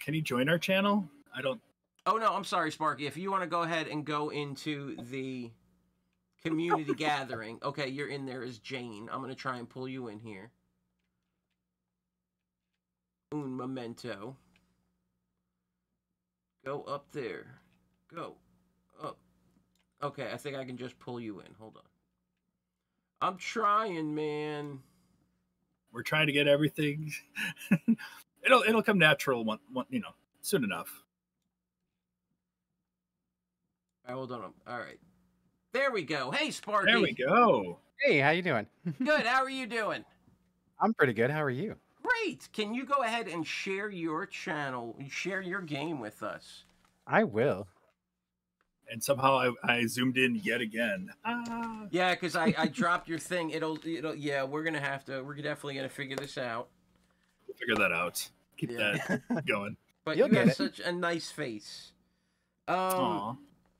can you join our channel? I don't... Oh, no, I'm sorry, Sparky. If you want to go ahead and go into the community gathering. Okay, you're in there as Jane. I'm going to try and pull you in here. Un momento. Go up there. Go up. Okay, I think I can just pull you in. Hold on. I'm trying, man. We're trying to get everything. It'll come natural, soon enough. All right, hold on. All right. There we go. Hey, Sparky. There we go. Hey, how you doing? Good. How are you doing? I'm pretty good. How are you? Great. Can you go ahead and share your channel, share your game with us? I will. And somehow I zoomed in yet again. Yeah, because I dropped your thing. Yeah, we're definitely gonna figure this out. We'll figure that out. Keep that going. But You'll you get have it. such a nice face. Aw.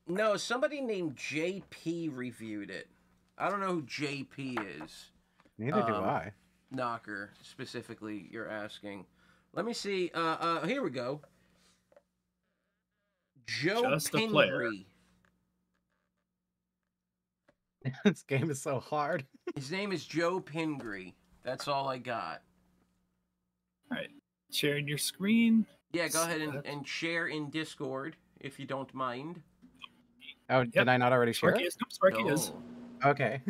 No, somebody named JP reviewed it. I don't know who JP is. Neither do I. Knocker, specifically, you're asking. Let me see. Here we go. Joe Just a player. Pingree. This game is so hard. His name is Joe Pingree. That's all I got. All right. Sharing your screen. Yeah, go ahead and share in Discord, if you don't mind. Oh, did I not already share Sparky it? is. Nope, Sparky is. Okay.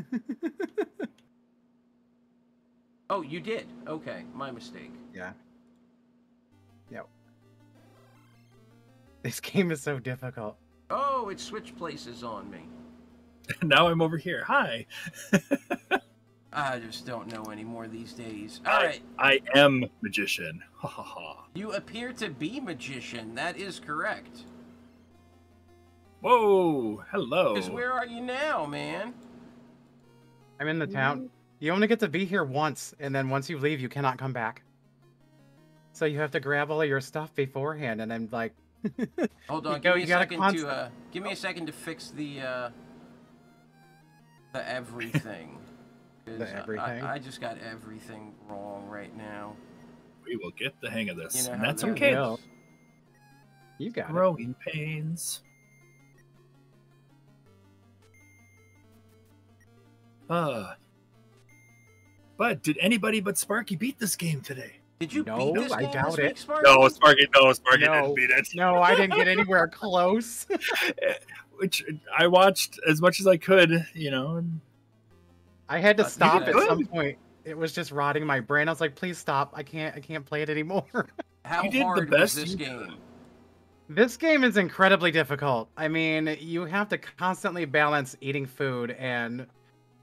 Oh, you did? Okay, my mistake. Yeah. Yep. This game is so difficult. Oh, it switched places on me. Now I'm over here. Hi. I just don't know anymore these days. All right. I am magician. Ha ha ha. You appear to be magician. That is correct. Whoa. Hello. Because where are you now, man? I'm in the town. You only get to be here once, and then once you leave, you cannot come back. So you have to grab all of your stuff beforehand, and I'm like... Hold on, give me a second to fix the everything. The everything? I just got everything wrong right now. We will get the hang of this. You know And how that's that okay. will. You got it. Growing pains. But did anybody but Sparky beat this game today? Did you No, beat this I game doubt this it. week, Sparky? No, Sparky No. didn't beat it. No, I didn't get anywhere close. Which I watched as much as I could, and I had to stop did at good. some point. It was just rotting my brain. I was like, please stop. I can't play it anymore. How You did the hard best was this you game? This game is incredibly difficult. I mean, you have to constantly balance eating food and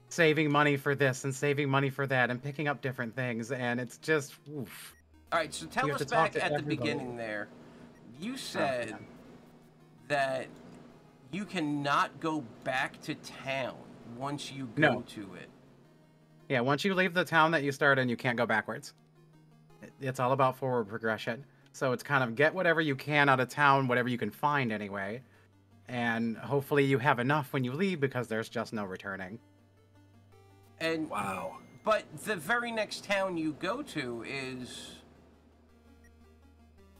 saving money for this and saving money for that and picking up different things, and it's just oof. All right, so tell You us have to talk back to at the everybody. beginning there. You said yeah. that you cannot go back to town once you go No. to it. Yeah, once you leave the town that you start in, you can't go backwards. It's all about forward progression. So it's kind of get whatever you can out of town, whatever you can find anyway, and hopefully you have enough when you leave because there's just no returning. And wow. but the very next town you go to is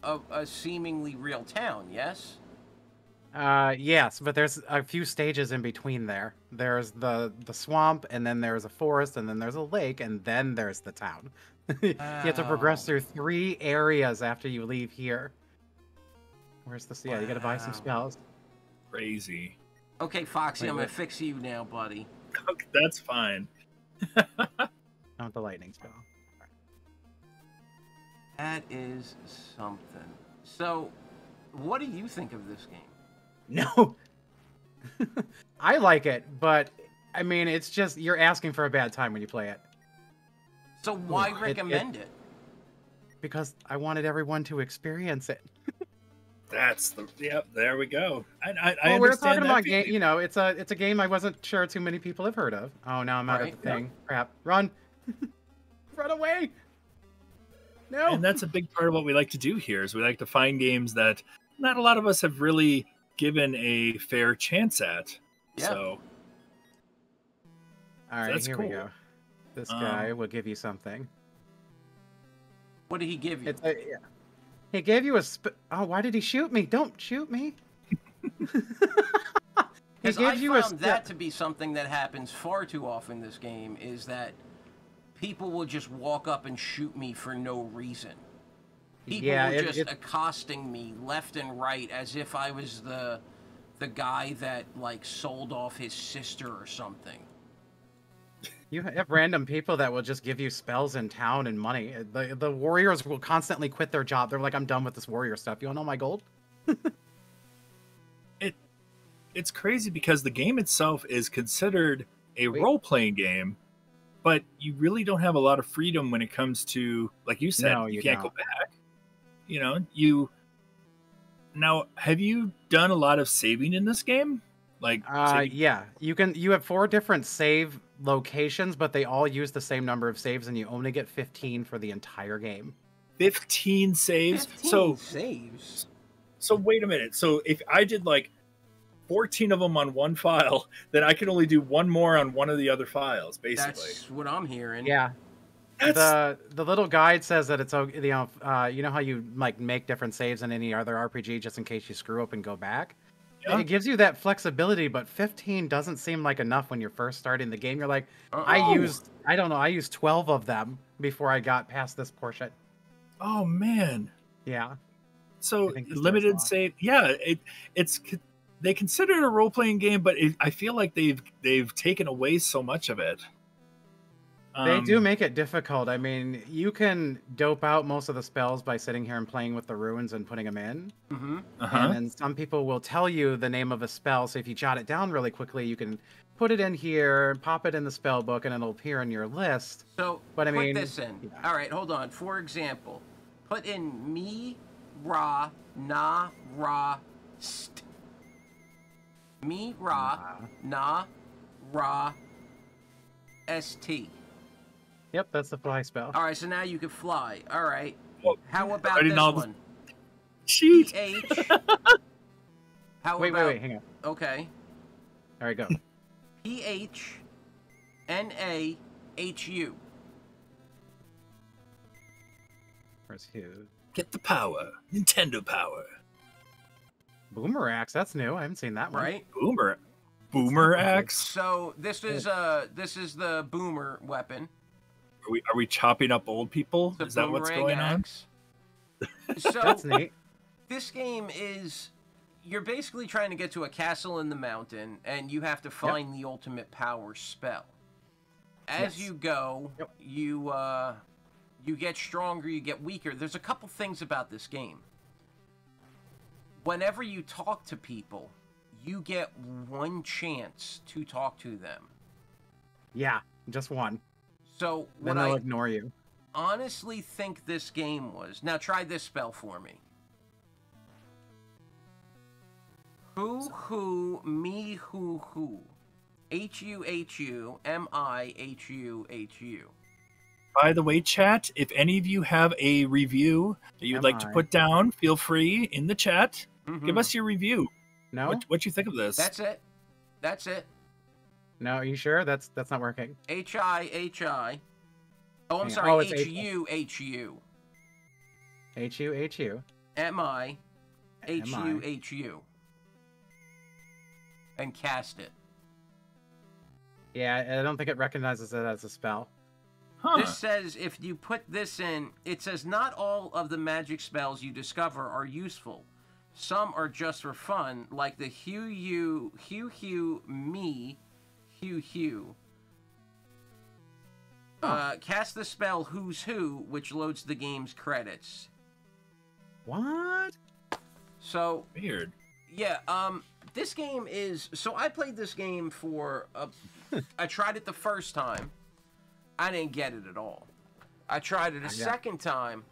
a seemingly real town, yes? Yes, but there's a few stages in between there. There's the swamp, and then there's a forest, and then there's a lake, and then there's the town. You have to progress through 3 areas after you leave here. Where's this? Yeah, you gotta buy some spells. Crazy. Okay, Foxy, I'm gonna fix you now, buddy. Okay, that's fine. I want the lightning spell. That is something. So, what do you think of this game? No. I like it, but I mean, it's just you're asking for a bad time when you play it. So why recommend it? Because I wanted everyone to experience it. That's the there we go. I well, we're talking that about game. You know, it's a game I wasn't sure too many people have heard of. Oh, now I'm out of the thing. Crap! Run, run away! No. And that's a big part of what we like to do here. Is we like to find games that not a lot of us have really given a fair chance at. Yeah. So, all right, that's here cool. we go. This guy will give you something. What did he give you? He gave you a oh, why did he shoot me? Don't shoot me. Because I found that to be something that happens far too often in this game, is that people will just walk up and shoot me for no reason. People were just accosting me left and right as if I was the guy that, like, sold off his sister or something. You have random people that will just give you spells in town and money. The warriors will constantly quit their job. They're like, I'm done with this warrior stuff. You want all my gold? It's crazy because the game itself is considered a role-playing game, but you really don't have a lot of freedom when it comes to, like you said, you can't go back. You know, now, have you done a lot of saving in this game? Like, yeah, you have 4 different save locations, but they all use the same number of saves, and you only get 15 for the entire game. 15 saves? 15 saves? So wait a minute. So if I did like 14 of them on one file, then I can only do 1 more on one of the other files, basically. That's what I'm hearing. Yeah. The little guide says that it's, you know how you like make different saves in any other RPG just in case you screw up and go back. Yeah. It gives you that flexibility, but 15 doesn't seem like enough when you're first starting the game. You're like, I used 12 of them before I got past this portion. Oh man. Yeah. So limited save. Yeah, it's they consider it a role playing game, but I feel like they've taken away so much of it. They do make it difficult. I mean, you can dope out most of the spells by sitting here and playing with the runes and putting them in. Mm-hmm. And then some people will tell you the name of a spell. So if you jot it down really quickly, you can put it in here, pop it in the spell book, and it'll appear in your list. So but I mean, put this in. Yeah. All right, hold on. For example, put in me, ra, na, ra, st. Me, ra, na, ra, st. Yep, that's the fly spell. All right, so now you can fly. All right. Well, how about this one? Cheat. H. How wait, about... wait, hang on. Okay. All right, go. PHNAHU. Where's who? Get the power. Nintendo power. Boomer axe, that's new. I haven't seen that one. Right? Boomer axe. So this is the boomer weapon. Are we chopping up old people? Is that what's going axe. On? So that's neat. This game is, you're basically trying to get to a castle in the mountain, and you have to find the ultimate power spell. As you go, you get stronger, you get weaker. There's a couple things about this game. Whenever you talk to people, you get 1 chance to talk to them. Yeah, just 1. So then they'll ignore you. Honestly think this game was... Now try this spell for me. Who, me, who. H-U-H-U, M-I-H-U-H-U. By the way, chat, if any of you have a review that you'd like to put down, feel free in the chat. Mm-hmm. Give us your review. No? What you think of this? That's it. No, are you sure? That's not working. H-I-H-I. Oh, I'm sorry. H-U-H-U. H-U-H-U. M-I-H-U-H-U. And cast it. Yeah, I don't think it recognizes it as a spell. This says if you put this in, it says not all of the magic spells you discover are useful. Some are just for fun, like the Hugh Me, Hugh. Cast the spell Who's Who, which loads the game's credits. What? So weird. Yeah, this game is... So I played this game for... I tried it the first time. I didn't get it at all. I tried it a second time.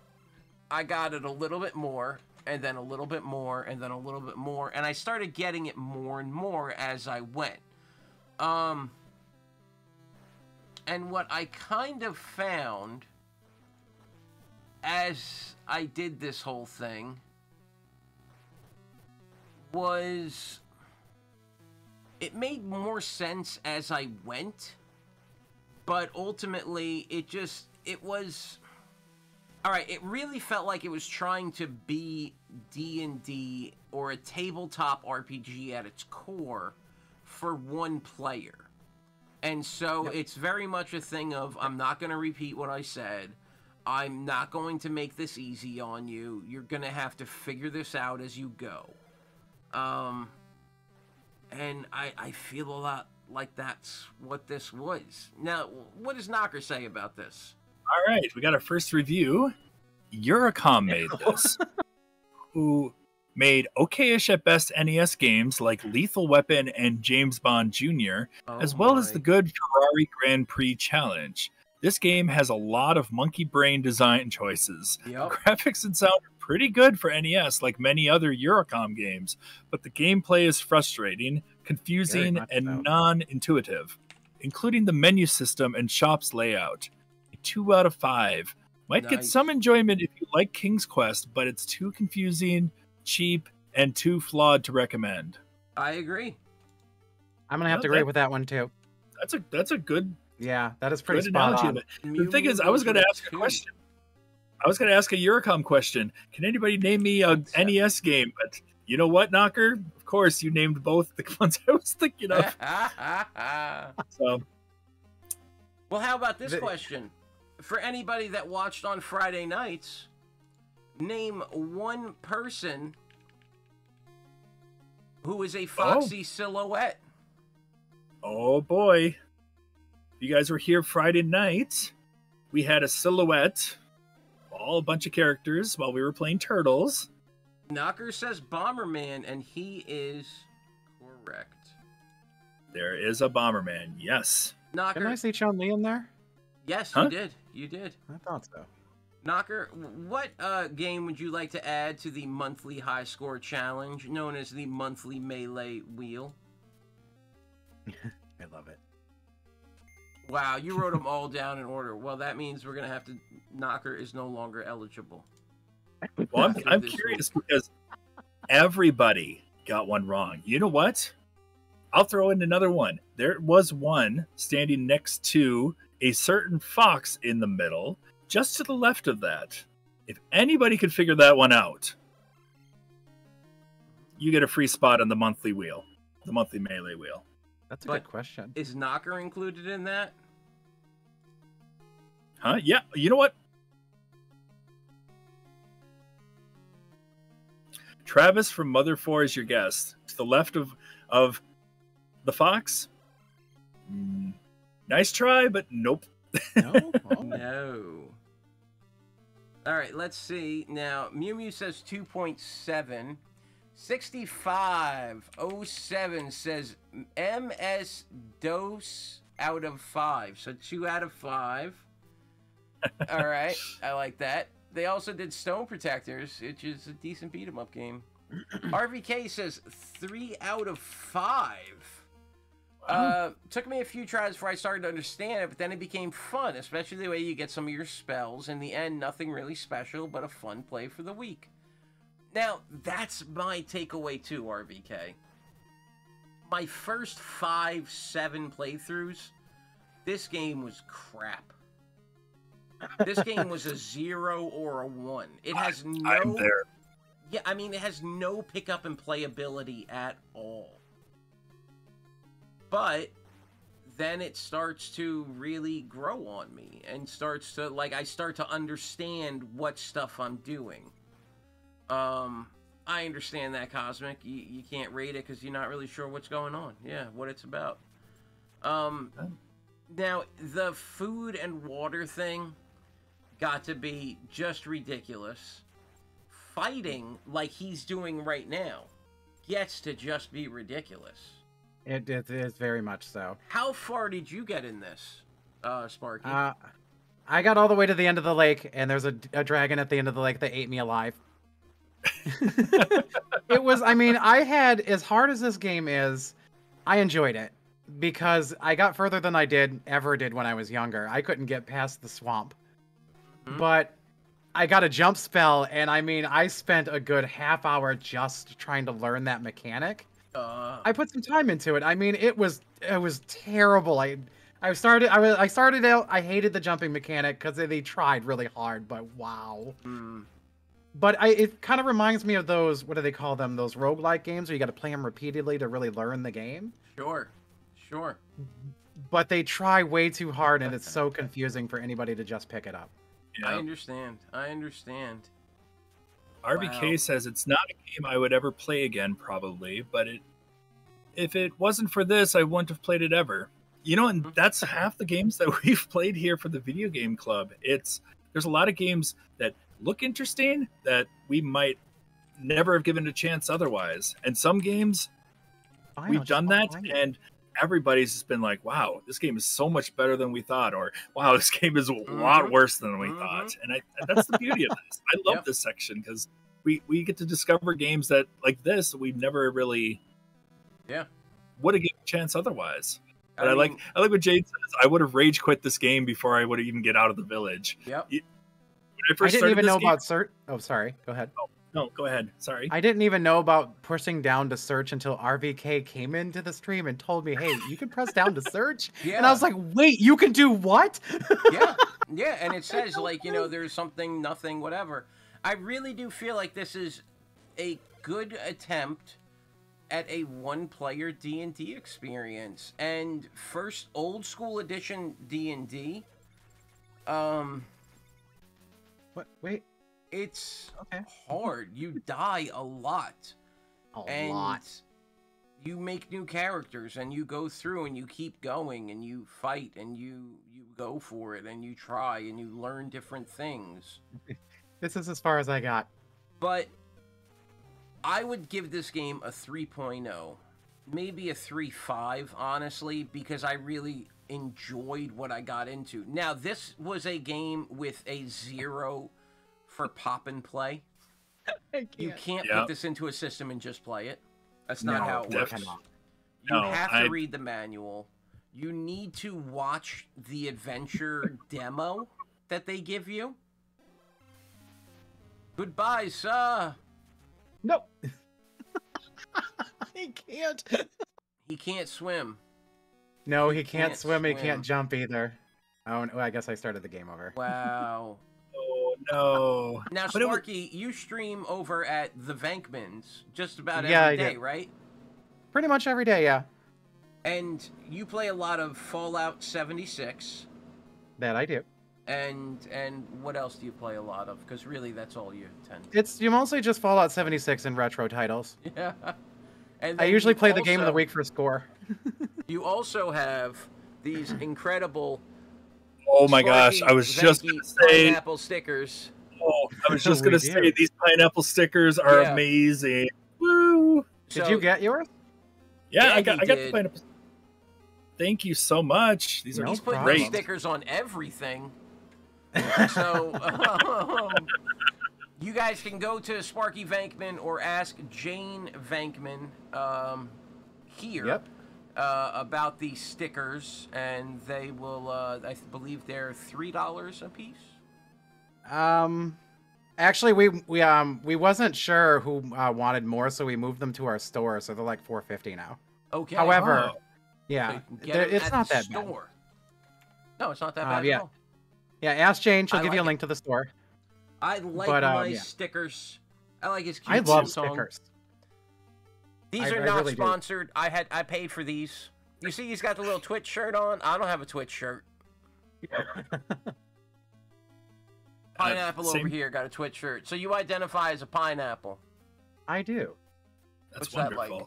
I got it a little bit more, and then a little bit more, and then a little bit more, and I started getting it more and more as I went. And what I kind of found as I did this whole thing was it made more sense as I went, but ultimately it was all right. It really felt like it was trying to be D&D or a tabletop RPG at its core for one player. And so it's very much a thing of, I'm not going to repeat what I said. I'm not going to make this easy on you. You're going to have to figure this out as you go. And I feel a lot like that's what this was. Now, what does Knocker say about this? All right, we got our first review. Eurocom made this, who made okay-ish at best NES games like Lethal Weapon and James Bond Jr., as well as the good Ferrari Grand Prix Challenge. This game has a lot of monkey brain design choices. Yep. Graphics and sound are pretty good for NES, like many other Eurocom games, but the gameplay is frustrating, confusing, and non-intuitive, including the menu system and shop's layout. A 2 out of 5. Might get some enjoyment if you like King's Quest, but it's too confusing, cheap, and too flawed to recommend. I agree. I'm gonna have to agree with that one too. That's a good. Yeah, that is pretty spot on. The thing is, I was going to ask a question. I was going to ask a Eurocom question. Can anybody name me a NES game? But you know what, Knocker? Of course, you named both the ones I was thinking of. So, well, how about this question? For anybody that watched on Friday nights, name one person who is a Foxy silhouette. Oh boy. You guys were here Friday night. We had a silhouette, all a bunch of characters while we were playing Turtles. Knocker says Bomberman, and he is correct. There is a Bomberman, yes. Knocker, didn't I see Chun-Li in there? Yes, you did. You did. I thought so. Knocker, what game would you like to add to the monthly high score challenge known as the monthly melee wheel? I love it. Wow, you wrote them all down in order. Well, that means we're going to have to... Knocker is no longer eligible. Well, I'm curious because everybody got one wrong. You know what? I'll throw in another one. There was one standing next to a certain fox in the middle, just to the left of that. If anybody could figure that one out, you get a free spot on the monthly wheel, the monthly melee wheel. That's a good question. Is Knocker included in that? Huh? Yeah. You know what? Travis from Mother 4 is your guest. To the left of the fox. Nice try, but nope. No? Oh. No. All right, let's see. Now, Mew Mew says 2.7. 6507 says MS DOS out of 5. So 2 out of 5. All right, I like that. They also did Stone Protectors, which is a decent beat 'em up game. RVK says 3 out of 5. Wow. Took me a few tries before I started to understand it, but then it became fun, especially the way you get some of your spells. In the end, nothing really special, but a fun play for the week. Now, that's my takeaway too, RVK. My first 5-7 playthroughs, this game was crap. This game was a 0 or a 1. It has no... Yeah, I mean, it has no pickup and playability at all. But then it starts to really grow on me and starts to, like, I start to understand what stuff I'm doing. I understand that, Cosmic. You can't rate it because you're not really sure what's going on. Yeah, what it's about. Now, the food and water thing got to be just ridiculous. Fighting, like he's doing right now, gets to just be ridiculous. It is very much so. How far did you get in this, Sparky? I got all the way to the end of the lake, and there's a dragon at the end of the lake that ate me alive. It was, I mean, I had, as hard as this game is, I enjoyed it. Because I got further than I ever did when I was younger. I couldn't get past the swamp. But I got a jump spell, and I mean, I spent a good half hour just trying to learn that mechanic. I put some time into it. I mean, it was terrible. I started out, I hated the jumping mechanic because they tried really hard, but wow. But it kind of reminds me of those, what do they call them? Those roguelike games where you got to play them repeatedly to really learn the game. Sure. But they try way too hard, and it's so confusing for anybody to just pick it up. Yeah. I understand. RBK says it's not a game I would ever play again, probably, but if it wasn't for this, I wouldn't have played it ever. You know, and that's half the games that we've played here for the Video Game Club. There's a lot of games that look interesting that we might never have given a chance otherwise. And some games, we've done that, and everybody's just been like, wow, this game is so much better than we thought, or wow, this game is a lot worse than we thought. And that's the beauty of this. I love this section because we get to discover games that, like this, we never really would have given a chance otherwise. But I like what Jade says. I would have rage quit this game before I would have even get out of the village. Yep. I didn't even know about search. Oh, sorry. Go ahead. Oh, no, go ahead. Sorry. I didn't even know about pushing down to search until RVK came into the stream and told me, hey, you can press down to search. And I was like, wait, you can do what? Yeah. And it says, like, you know, there's something, nothing, whatever. I really do feel like this is a good attempt at a one-player D&D experience. And first old school edition D&D, what? Wait. It's hard. You die a lot. A lot. You make new characters, and you go through, and you keep going, and you fight, and you go for it, and you try, and you learn different things. This is as far as I got. But I would give this game a 3.0. Maybe a 3.5, honestly, because I really enjoyed what I got into. Now, this was a game with a 0 for pop and play. You can't put this into a system and just play it. That's not how it works. You have to read the manual. You need to watch the adventure demo that they give you. Goodbye, sir. No. He can't. He can't swim. No, he can't swim. He can't jump either. Oh, I guess I started the game over. Wow. Oh, no. Now, Sparky, you stream over at the Venkmans just about every day, right? Pretty much every day, yeah. And you play a lot of Fallout 76. That I do. And what else do you play a lot of? Because really, that's all you tend to. You mostly just Fallout 76 and retro titles. Yeah. And I usually play the game of the week for a score. You also have these incredible... Oh my gosh, I was just going to say... pineapple stickers. Oh, I was just going to say, these pineapple stickers are amazing. Woo! Did you get yours? Yeah, I got the pineapple. Thank you so much. These are He's putting great. Stickers on everything. So, you guys can go to Sparky Venkman or ask Jane Venkman here about these stickers, and they will, I believe they're $3 a piece. Actually, we wasn't sure who wanted more, so we moved them to our store, so they're like $4.50 now. Okay. However, yeah, so it's not that bad. No, it's not that bad at all. Yeah, ask Jane. She'll give you a link to the store. I like my stickers. I like his cute I love song. stickers. These are not really sponsored. I paid for these. You see, he's got the little Twitch shirt on. I don't have a Twitch shirt. Pineapple over here got a Twitch shirt. So you identify as a pineapple. I do. That's What's that wonderful. like?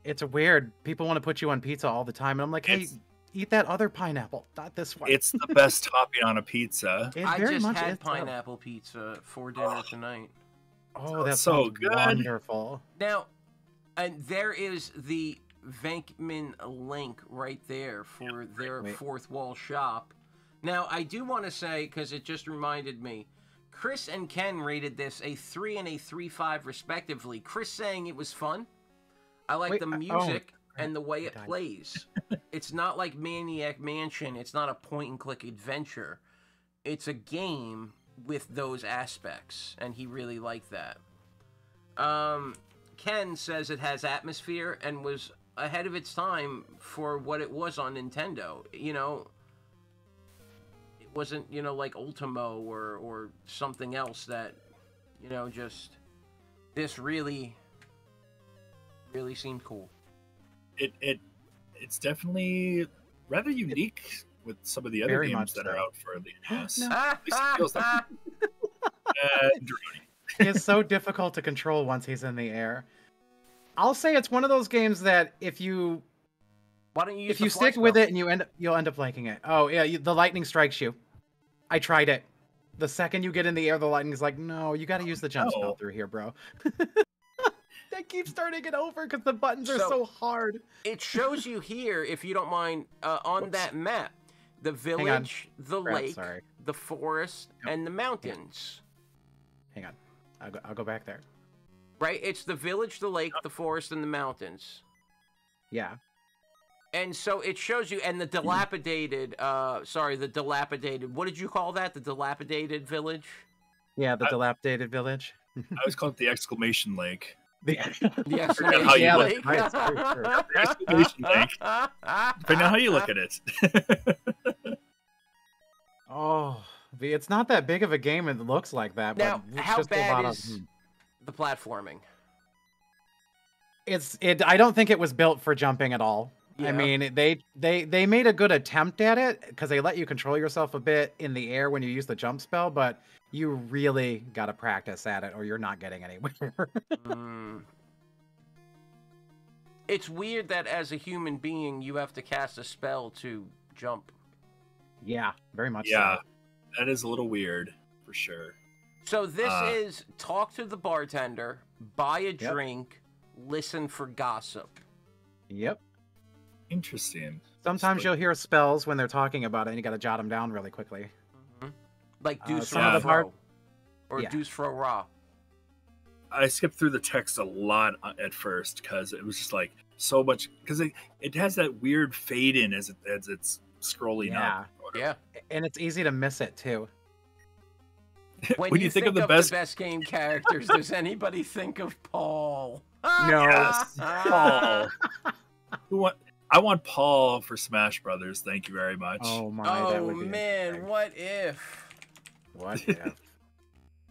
It's weird. People want to put you on pizza all the time, and I'm like, hey, eat that other pineapple, not this one. It's the best topping on a pizza. It I very just much had is, though. pineapple pizza for dinner tonight. Oh, that's so so good. wonderful. Now, and there is the Venkman link right there for their fourth wall shop. Now, I do want to say, because it just reminded me, Chris and Ken rated this a 3 and a 3.5 respectively. Chris saying it was fun. I like the music and the way it plays. It's not like Maniac Mansion. It's not a point-and-click adventure. It's a game with those aspects, and he really liked that. Ken says it has atmosphere and was ahead of its time for what it was on Nintendo. You know, it wasn't, you know, like Ultimo or something else that, you know, just this really seemed cool. It's definitely rather unique with some of the other games that are out for the NES. At least it feels like. It's so difficult to control once he's in the air. I'll say it's one of those games that if you stick with it and you'll end up liking it. Oh yeah, the lightning strikes you. I tried it. The second you get in the air, the lightning's like, no, you got to use the jump spell through here, bro. I keep starting it over because the buttons are so hard. It shows you here, if you don't mind, on that map, the village, the lake, the forest, and the mountains. Hang on. I'll go back there. Right? It's the village, the lake, the forest, and the mountains. Yeah. And so it shows you, and the dilapidated, what did you call that? The dilapidated village? Yeah, the dilapidated village. I always call it the exclamation lake. The exclamation lake. The exclamation lake. Depending on how you look at it. Oh, it's not that big of a game. It looks like that. Now, but how bad is the platforming? I don't think it was built for jumping at all. Yeah. I mean, they made a good attempt at it because they let you control yourself a bit in the air when you use the jump spell, but you really got to practice at it or you're not getting anywhere. It's weird that as a human being, you have to cast a spell to jump. Yeah, very much so. So. That is a little weird, for sure. So this is talk to the bartender, buy a drink, listen for gossip. Yep. Interesting. Sometimes you'll hear spells when they're talking about it, and you got to jot them down really quickly. Like Deuce Fro or Deuce Fro Ra. I skipped through the text a lot at first because it was just like so much because it has that weird fade in as it's scrolling up. Yeah, and it's easy to miss it too. When you think of the best game characters, does anybody think of Paul? No, yes. Paul. I want Paul for Smash Brothers. Thank you very much. Oh my! Oh man, what if? What if?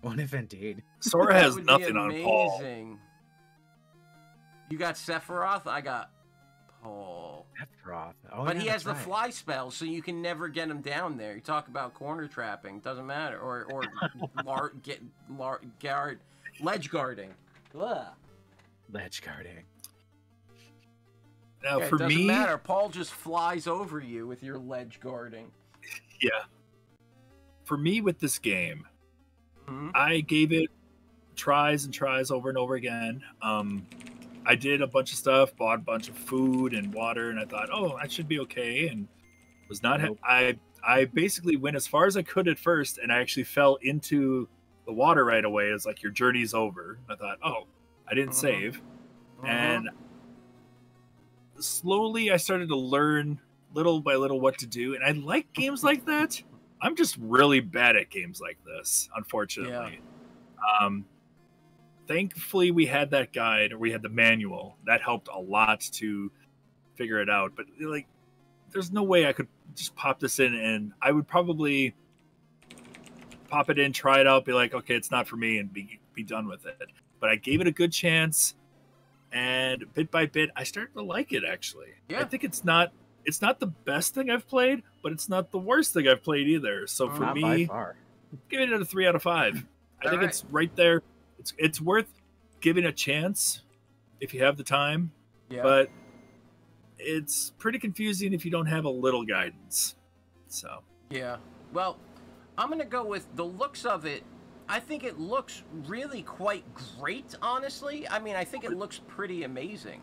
What if indeed? Sora has nothing on Paul. You got Sephiroth. I got Paul. Sephiroth. Oh, but he has the fly spell, so you can never get him down there. You talk about corner trapping, doesn't matter, or ledge guarding. Ugh. Ledge guarding. Now, for it doesn't me, matter. Paul just flies over you with your ledge guarding. Yeah. For me, with this game, I gave it tries and tries over and over again. I did a bunch of stuff, bought a bunch of food and water, and I thought, oh, I should be okay, and was not. I basically went as far as I could at first, and I actually fell into the water right away. It's like your journey's over. I thought, oh, I didn't save, and slowly I started to learn little by little what to do, and I like games like that. I'm just really bad at games like this, unfortunately. Yeah. Thankfully, we had that guide, or we had the manual. That helped a lot to figure it out. But like, there's no way I could just pop this in, and I would probably pop it in, try it out, be like, okay, it's not for me, and be done with it. But I gave it a good chance. and bit by bit, I started to like it. Actually, Yeah. I think it's not the best thing I've played, but it's not the worst thing I've played either. So for Not by me, far. give it a 3 out of 5. I think it's right there. It's worth giving a chance if you have the time, but it's pretty confusing if you don't have a little guidance. So yeah. Well, I'm gonna go with the looks of it. I think it looks really quite great, honestly. I mean, I think it looks pretty amazing.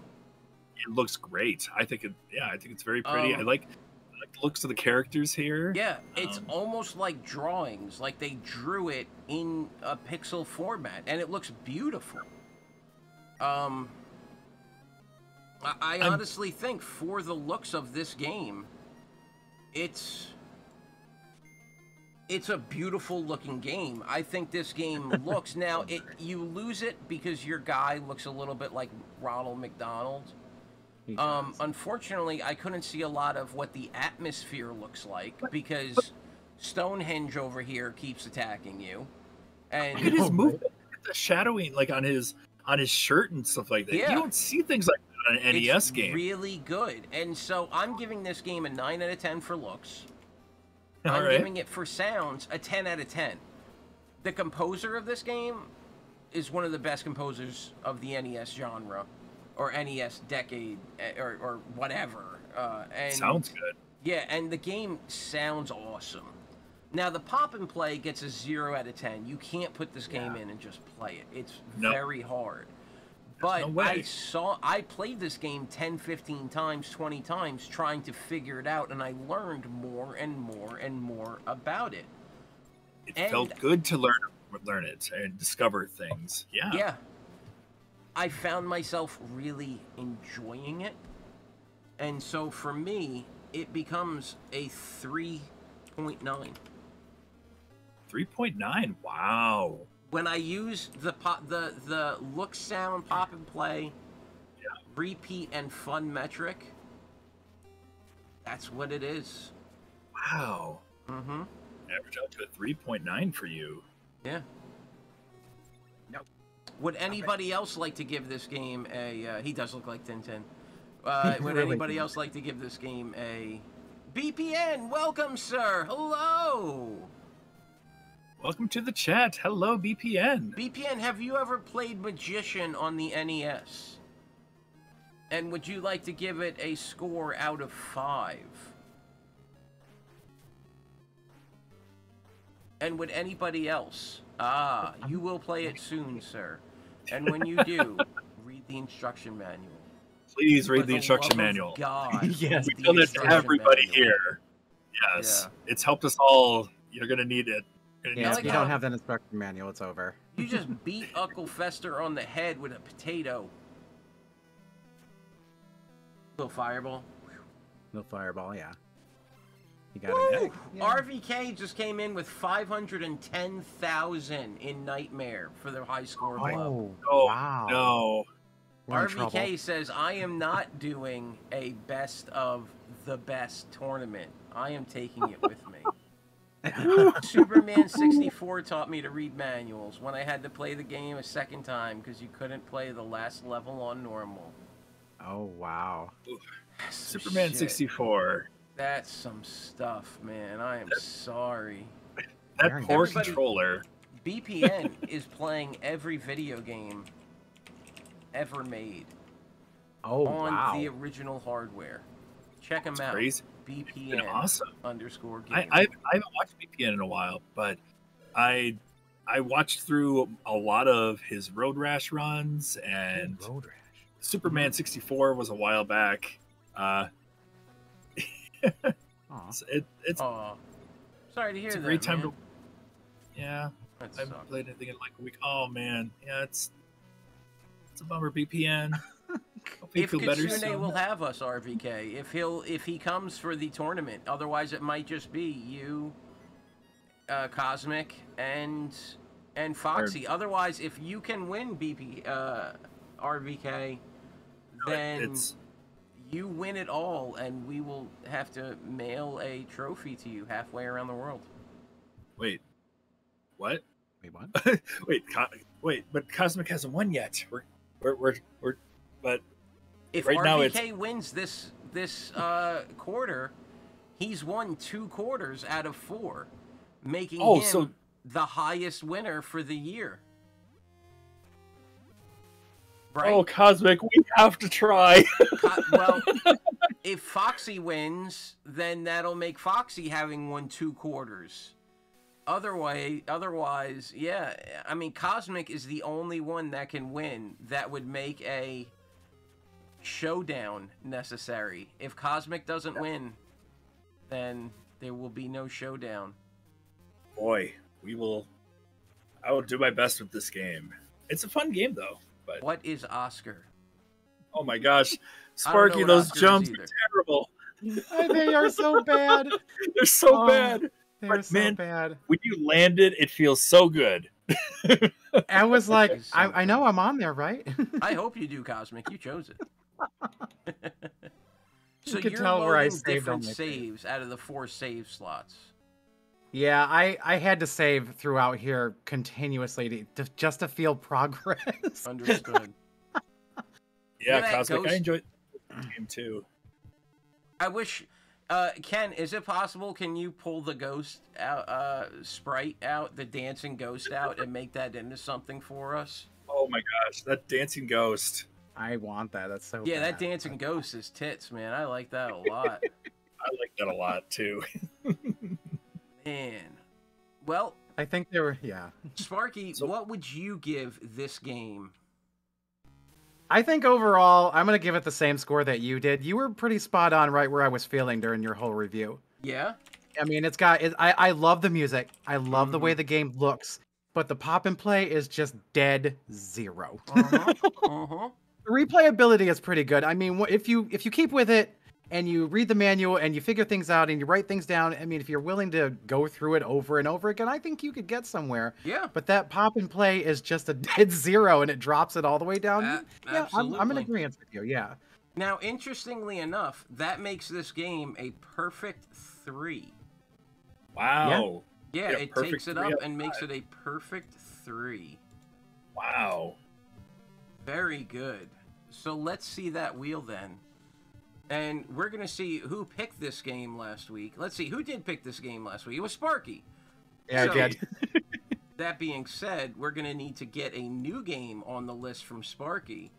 it looks great. I think it's very pretty. I like the looks of the characters here. Yeah, it's almost like drawings, like they drew it in a pixel format, and it looks beautiful. I honestly think for the looks of this game, it's a beautiful looking game. I think this game looks, now you lose it because your guy looks a little bit like Ronald McDonald. Unfortunately, I couldn't see a lot of what the atmosphere looks like because Stonehenge over here keeps attacking you. And look at his movement, the shadowing, like on his shirt and stuff like that. Yeah. You don't see things like that on an NES game. Really good. And so I'm giving this game a 9 out of 10 for looks. All I'm right. giving it for sounds a 10 out of 10. The composer of this game is one of the best composers of the NES genre, or NES decade, or whatever. And Sounds good. yeah, and the game sounds awesome. Now, the pop and play gets a 0 out of 10. You can't put this game in and just play it. It's very hard. But no way. I played this game 10, 15 times, 20 times trying to figure it out, and I learned more and more and more about it. It felt good to learn it and discover things. Yeah. Yeah. I found myself really enjoying it. And so for me, it becomes a 3.9. 3.9. Wow. When I use the look, sound, pop and play, repeat, and fun metric, that's what it is. Wow. Mm-hmm. Average out to a 3.9 for you. Yeah. Nope. Would anybody else like to give this game a... he does look like Tintin. Would anybody else like to give this game a... BPN, welcome, sir. Hello. Welcome to the chat. Hello, BPN. BPN, have you ever played Magician on the NES? And would you like to give it a score out of 5? And would anybody else? You will play it soon, sir. And when you do, read the instruction manual. Please read For the instruction manual. God, Yes. We tell that to everybody here. Yes. Yeah. It's helped us all. You're going to need it. Yeah, like if you how- don't have that instruction manual, it's over. You just beat Uncle Fester on the head with a potato. Little fireball. No fireball, yeah. You got Woo! it. RVK just came in with 510,000 in Nightmare for their high score club. Oh, Oh, wow. no. We're in trouble. RVK says, I am not doing a best of the best tournament. I am taking it with me. Superman 64 taught me to read manuals when I had to play the game a second time because you couldn't play the last level on normal. Oh, wow. That's some Superman shit. 64. That's some stuff, man. I am sorry. That Very poor nice. controller. BPN is playing every video game ever made Oh, on wow. the original hardware. Check them out. Crazy. BPN It's been awesome. _game. I haven't watched BPN in a while, but I watched through a lot of his Road Rash runs, and Road Rash. Superman 64 was a while back. Aw. It's Aw. Sorry to hear it's a that, great time man. to. Yeah, That I haven't sucks. played anything in like a week. Oh man, yeah, it's a bummer. BPN. Hope you If feel better Kitsune soon. will have us, RVK, if he comes for the tournament, otherwise it might just be you, Cosmic, and Foxy. Otherwise, if you can win RVK, then It's you win it all, and we will have to mail a trophy to you halfway around the world. wait, what? Wait, what? Wait, but Cosmic hasn't won yet. We're But if right now RVK wins this quarter, he's won 2 quarters out of 4, making him the highest winner for the year. Right? Oh, Cosmic, we have to try. Well, if Foxy wins, then that'll make Foxy having won 2 quarters. Otherwise, yeah. I mean, Cosmic is the only one that can win that would make a showdown necessary. If Cosmic doesn't win, then there will be no showdown. Boy, I will do my best with this game. It's a fun game, though. But what is Oscar? Oh my gosh, Sparky, those jumps are terrible. They are so bad. They're so bad. They're so bad. When you land it feels so good. I was like, I know I'm on there, right? I hope you do, Cosmic. You chose it. So you can you're tell where I loading saved different on my saves out of the 4 save slots. Yeah, I had to save throughout here continuously just to feel progress. Understood. Yeah, Cosmic, I enjoyed the game too. I wish, Ken, is it possible? Can you pull the ghost out, sprite out, the dancing ghost out, and make that into something for us? Oh my gosh, that dancing ghost! I want that. That's so. Yeah, bad. that dancing ghost is tits, man. I like that a lot. I like that a lot too. Man, well, I think they were. Yeah, Sparky, what would you give this game? I think overall, I'm gonna give it the same score that you did. You were pretty spot on, right where I was feeling during your whole review. Yeah. I mean, I love the music. I love the way the game looks, but the pop and play is just dead zero. The replayability is pretty good. I mean, if you keep with it and you read the manual and you figure things out and you write things down, I mean, if you're willing to go through it over and over again, I think you could get somewhere. Yeah. But that pop and play is just a dead zero and it drops it all the way down. Yeah, I'm in agreement with you. Yeah. Now, interestingly enough, that makes this game a perfect 3. Wow. Yeah, it takes it up and makes it a perfect 3. Wow. Very good. So let's see that wheel then. And we're going to see who picked this game last week. Let's see, who did pick this game last week? It was Sparky. Yeah, I did. That being said, we're going to need to get a new game on the list from Sparky.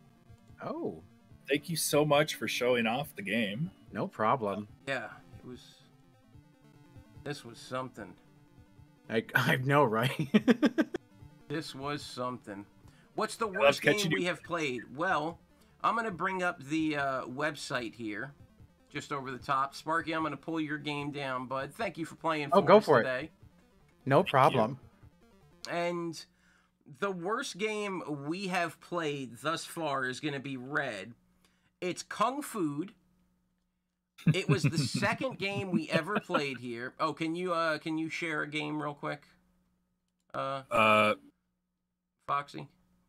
Oh. Thank you so much for showing off the game. No problem. Yeah, this was something. I know, right? This was something. What's the worst game we have played? Well, I'm going to bring up the website here, just over the top. Sparky, I'm going to pull your game down, bud. Thank you for playing for us today. No problem. And the worst game we have played thus far is going to be red. It's Kung Fu. It was the second game we ever played here. Oh, can you share a game real quick? Foxy?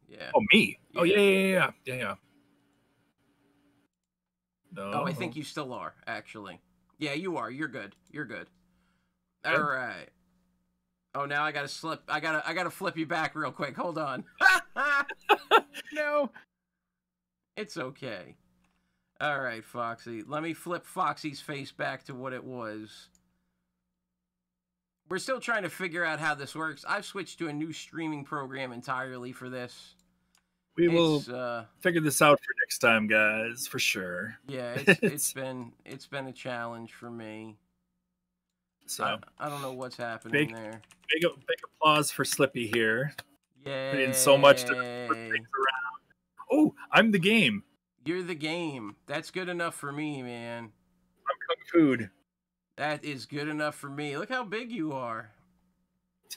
Yeah. Oh, me? Yeah. Oh, yeah. No. Oh, I think you still are, actually. Yeah, you are. You're good. You're good. All right. Oh, now I gotta slip. I gotta flip you back real quick. Hold on. No. It's okay. All right, Foxy. Let me flip Foxy's face back to what it was. We're still trying to figure out how this works. I've switched to a new streaming program entirely for this. We will figure this out for next time, guys, for sure. Yeah, it's been a challenge for me. So I don't know what's happening there. Big applause for Slippy here. Yeah. Putting so much to put things around. Oh, I'm the game. You're the game. That's good enough for me, man. I'm Kung Fu. That is good enough for me. Look how big you are.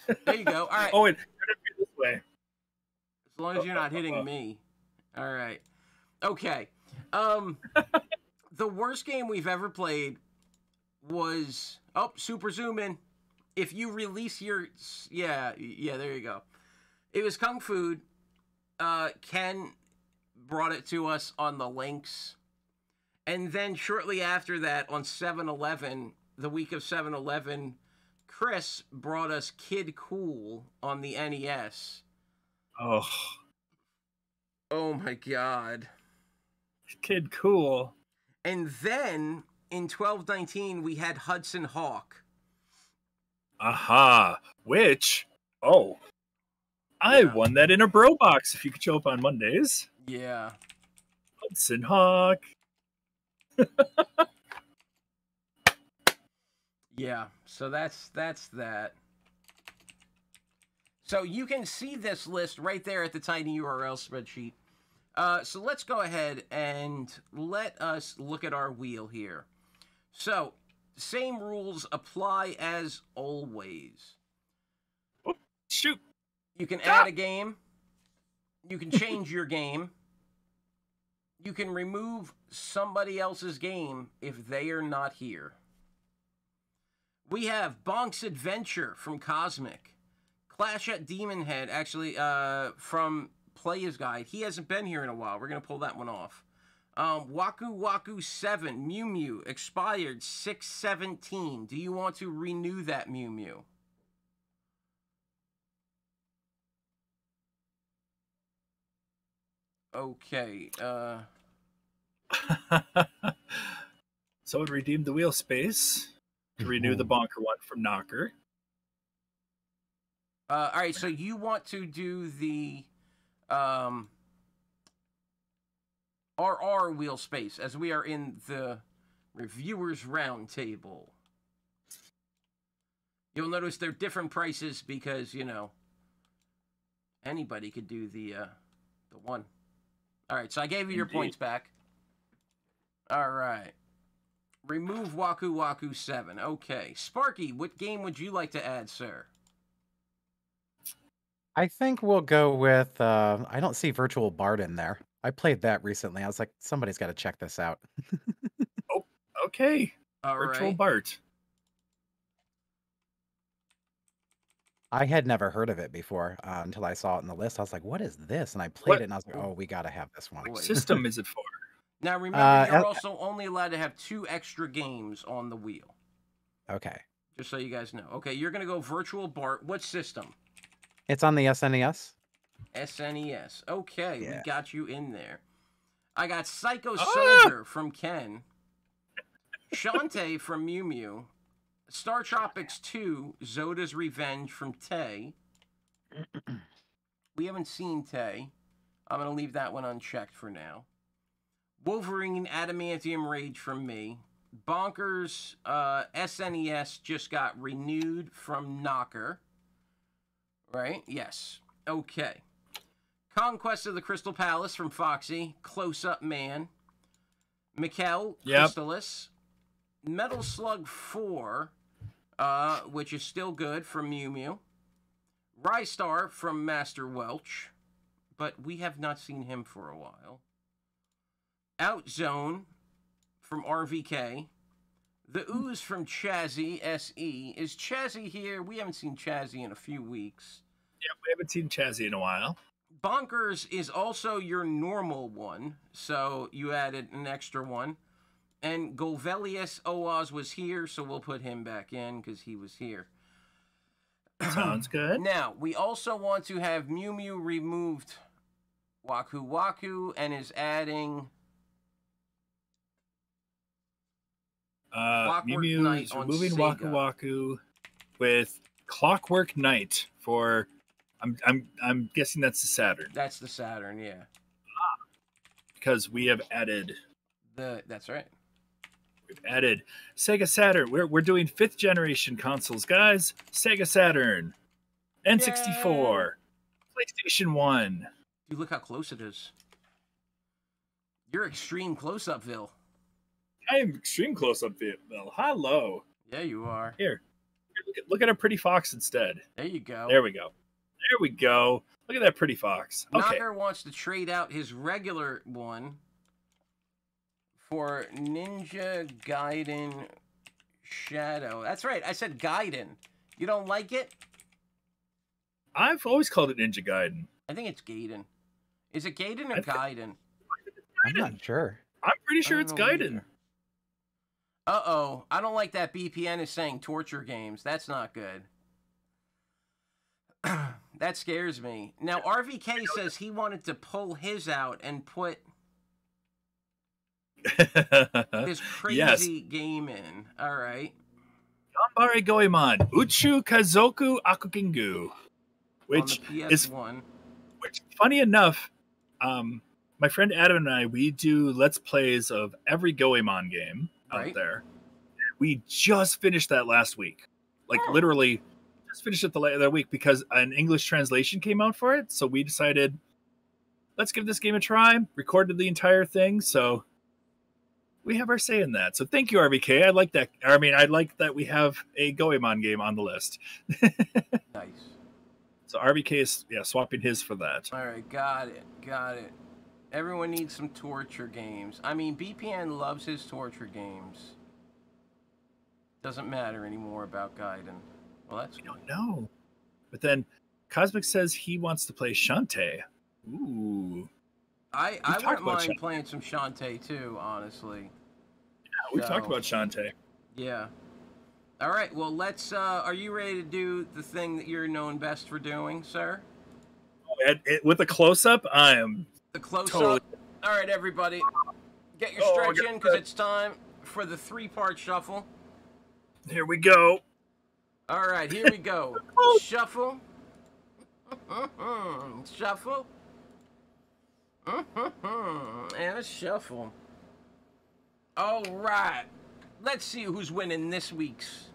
There you go. All right. Oh, it's gonna be this way. As long as you're not hitting me. All right. Okay. The worst game we've ever played was... Oh, super zoom in. If you release your... Yeah, there you go. It was Kung Fu. Ken brought it to us on the links. And then shortly after that, on 7-Eleven, the week of 7-Eleven, Chris brought us Kid Cool on the NES. Oh. Oh my God. Kid Cool. And then in 1219 we had Hudson Hawk. Aha. Which, I won that in a bro box if you could show up on Mondays. Yeah. Hudson Hawk. Yeah, so that's that. So you can see this list right there at the tiny URL spreadsheet. So let's go ahead and let us look at our wheel here. So, same rules apply as always. Oh, shoot. You can add a game. You can change your game. You can remove somebody else's game if they are not here. We have Bonk's Adventure from Cosmic. Clash at Demon Head, actually, from Player's Guide. He hasn't been here in a while. We're going to pull that one off. Waku Waku 7, Mew Mew, expired 6/17. Do you want to renew that Mew Mew? Okay, So it redeemed the wheel space to renew the Bonker one from Knocker. all right, so you want to do the RR wheel space as we are in the Reviewers Roundtable. You'll notice they're different prices because, you know, anybody could do the one. All right, so I gave you your points back. All right. Remove Waku Waku 7. Okay. Sparky, what game would you like to add, sir? I think we'll go with, I don't see Virtual Bard in there. I played that recently. I was like, somebody's got to check this out. Oh, okay. All Virtual right. Bart. I had never heard of it before until I saw it in the list. I was like, what is this? And I played it and I was like, oh, we got to have this one. What system is it for? Now, remember, you're also only allowed to have 2 extra games on the wheel. Okay. Just so you guys know. Okay, you're going to go Virtual Bart. What system? It's on the SNES. SNES. Okay, Yeah. we got you in there. I got Psycho Soldier from Ken. Shantae from Mew Mew. Star Tropics 2, Zoda's Revenge from Tay. We haven't seen Tay. I'm going to leave that one unchecked for now. Wolverine Adamantium Rage from me. Bonkers SNES just got renewed from Knocker. Right? Yes. Okay. Conquest of the Crystal Palace from Foxy. Close Up Man. Mikkel, Crystallis. Metal Slug 4, which is still good from Mew Mew. Rystar from Master Welch, but we have not seen him for a while. Outzone from RVK. The Ooze from Chazzy SE. Is Chazzy here? We haven't seen Chazzy in a few weeks. Yeah, we haven't seen Chazzy in a while. Bonkers is also your normal one, so you added an extra one. And Golvelius Oaz was here, so we'll put him back in because he was here. Sounds good. Now, we also want to have Mew Mew removed Waku Waku and is adding Mew Mew is removing Waku Waku with Clockwork Knight for I'm guessing that's the Saturn. That's the Saturn, yeah. Because we have added that's right. We've added Sega Saturn. We're doing 5th generation consoles, guys. Sega Saturn, N64, PlayStation 1. Dude, look how close it is. You're extreme close-up-ville. I am extreme close-up, Bill. Hello. Yeah, you are. Here look at a pretty fox instead. There you go. There we go. There we go. Look at that pretty fox. Okay. Knocker wants to trade out his regular one for Ninja Gaiden Shadow. That's right. I said Gaiden. You don't like it? I've always called it Ninja Gaiden. I think it's Gaiden. Is it Gaiden or Gaiden? I'm not sure. I'm pretty sure it's Gaiden. Either. Uh-oh. I don't like that BPN is saying torture games. That's not good. That scares me. Now, RVK says he wanted to pull his out and put this crazy Yes. game in. All right. Ganbare Goemon Uchu Kazoku Akukingu, which on the is PS1. which funny enough, my friend Adam and I, we do Let's Plays of every Goemon game out Right. there. We just finished that last week. Like literally just finished it the other week because an English translation came out for it. So we decided, let's give this game a try. Recorded the entire thing. So we have our say in that. So thank you, RBK. I like that. I mean, I like that we have a Goemon game on the list. Nice. So RBK is swapping his for that. All right, got it. Everyone needs some torture games. I mean, BPN loves his torture games. Doesn't matter anymore about Gaiden. Well, that's I don't know. But then Cosmic says he wants to play Shantae. Ooh. I talked wouldn't about mind playing some Shantae too, honestly. Yeah, we've So- talked about Shantae. Yeah. All right, well, let's, are you ready to do the thing that you're known best for doing, sir? With a close-up, I am... The close-up? Totally. All right, everybody. Get your Oh, stretch get in, because that. it's time for the 3-part shuffle. Here we go. All right, here we go. Shuffle. Shuffle. And a shuffle. All right. Let's see who's winning this week's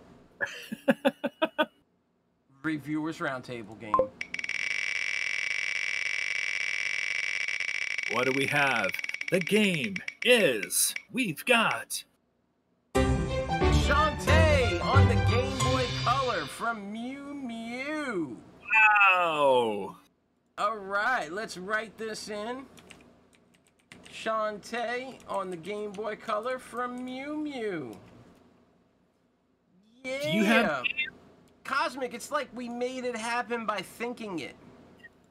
Reviewers Roundtable game. What do we have? The game is... We've got... Shantae on the Game Boy Color from Mew Mew. Wow. All right, let's write this in. Shantae on the Game Boy Color from Mew Mew. Yeah. Do you have... Cosmic, it's like we made it happen by thinking it.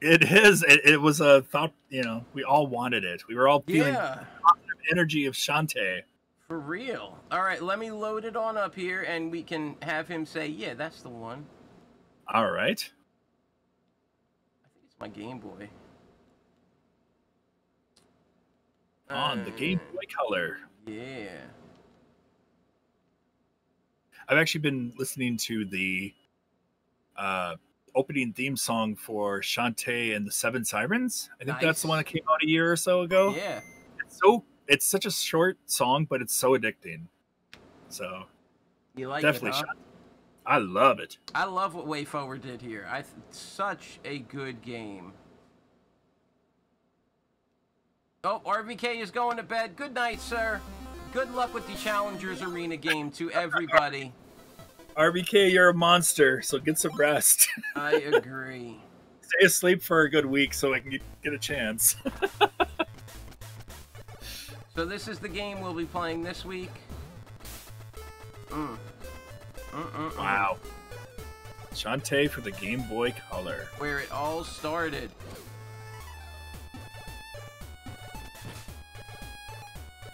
It is. It was a thought, you know, we all wanted it. We were all feeling Yeah, the positive energy of Shantae. for real. All right, let me load it on up here and we can have him say, yeah, that's the one. All right. I think it's my Game Boy. On the Game Boy Color. Yeah. I've actually been listening to the opening theme song for Shantae and the Seven Sirens. I think that's the Nice. one that came out a year or so ago. Yeah. It's such a short song, but it's so addicting. So You like definitely it, huh? Shantae. I love it. I love what WayForward did here. Such a good game. Oh, RVK is going to bed. Good night, sir. Good luck with the Challengers Arena game to everybody. RBK, you're a monster, so get some rest. I agree. Stay asleep for a good week so I can get a chance. So this is the game we'll be playing this week. Wow. Shantae for the Game Boy Color. Where it all started.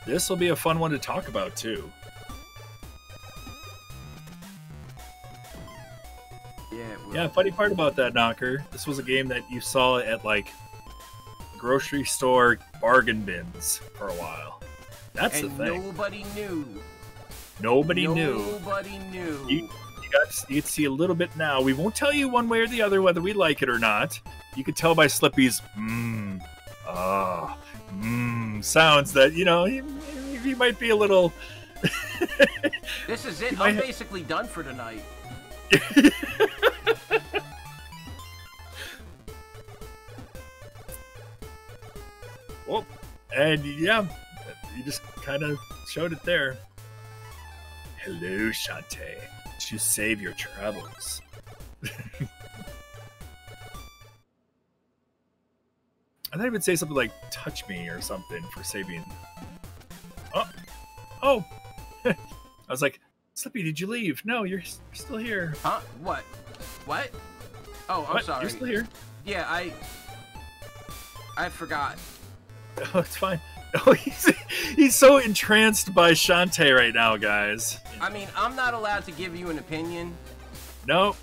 This will be a fun one to talk about, too. Yeah, it will. Yeah, funny part about that, Knocker, this was a game that you saw at, like, grocery store bargain bins for a while. That's And the thing. nobody knew. Nobody knew. Nobody knew. You get to see a little bit now. We won't tell you one way or the other whether we like it or not. You can tell by Slippy's sounds that, you know, he might be a little... This is it. I'm basically done for tonight. Well, and yeah, you just kind of showed it there. Hello, Shantae. To save your troubles. I thought he would say something like "touch me" or something for saving. Oh! I was like, Slippy, did you leave? No, you're still here. Huh? What? What? Oh, I'm What? sorry. You're still here. Yeah, I forgot. Oh, it's fine. Oh, he's so entranced by Shantae right now, guys. I mean, I'm not allowed to give you an opinion, Nope.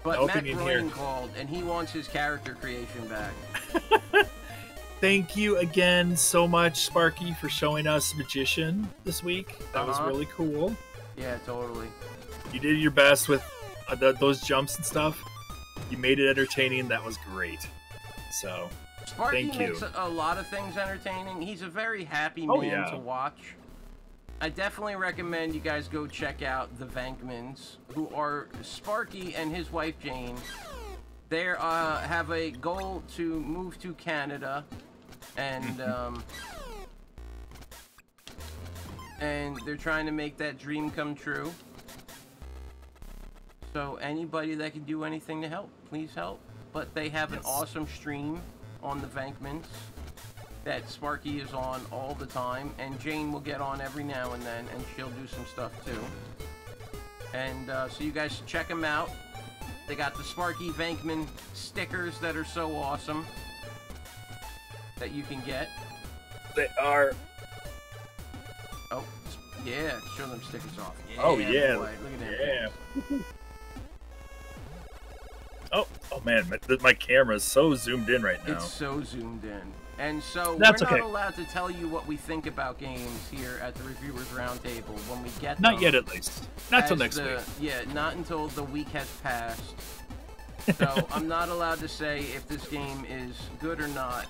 but No Matt opinion Groening here. called, and he wants his character creation back. thank you again so much, Sparky, for showing us Magician this week. That was really cool. Yeah, totally. You did your best with those jumps and stuff. You made it entertaining. That was great. So, Sparky thank you. makes a lot of things entertaining. He's a very happy man to watch. I definitely recommend you guys go check out the Vankmans, who are Sparky and his wife Jane. They have a goal to move to Canada, and and they're trying to make that dream come true. So anybody that can do anything to help, please help. But they have an awesome stream on the Vankmans that Sparky is on all the time, and Jane will get on every now and then, and she'll do some stuff too. And so you guys should check them out. They got the Sparky Vankman stickers that are so awesome that you can get. They are. Oh, yeah, show them stickers off. Yeah, oh, yeah. Boy. Look at that. Yeah. Oh man, my camera is so zoomed in right now. It's so zoomed in. And so That's we're not okay. allowed to tell you what we think about games here at the Reviewers Roundtable when we get Not them. yet, at least. Not till next week. Yeah, not until the week has passed. So I'm not allowed to say if this game is good or not.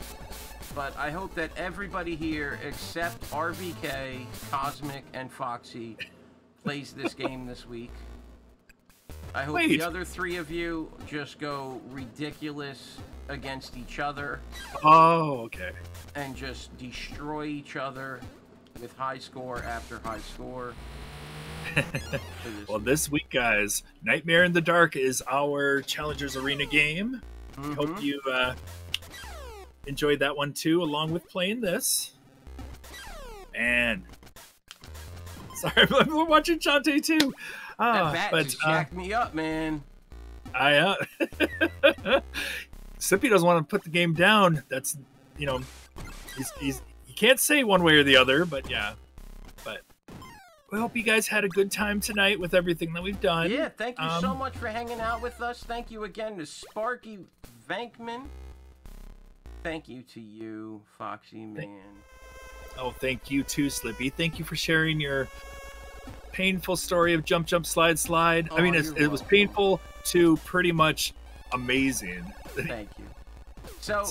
But I hope that everybody here, except RVK, Cosmic, and Foxy, plays this game this week. I hope the other three of you just go ridiculous against each other. Oh, okay. And just destroy each other with high score after high score. Well, this week, guys, Nightmare in the Dark is our Challengers Arena game. Hope you enjoyed that one too, along with playing this. And sorry, I'm watching Chante too. That bat just jacked me up, man. Sippy doesn't want to put the game down. That's, you know, he's he can't say one way or the other, but yeah. But we hope you guys had a good time tonight with everything that we've done. Yeah, thank you so much for hanging out with us. Thank you again to Sparky Vankman. Thank you to you, Foxy Man. Oh, thank you too, Slippy. Thank you for sharing your painful story of Jump Jump Slide Slide. Oh, I mean, it was painful to pretty much amazing. Thank you. So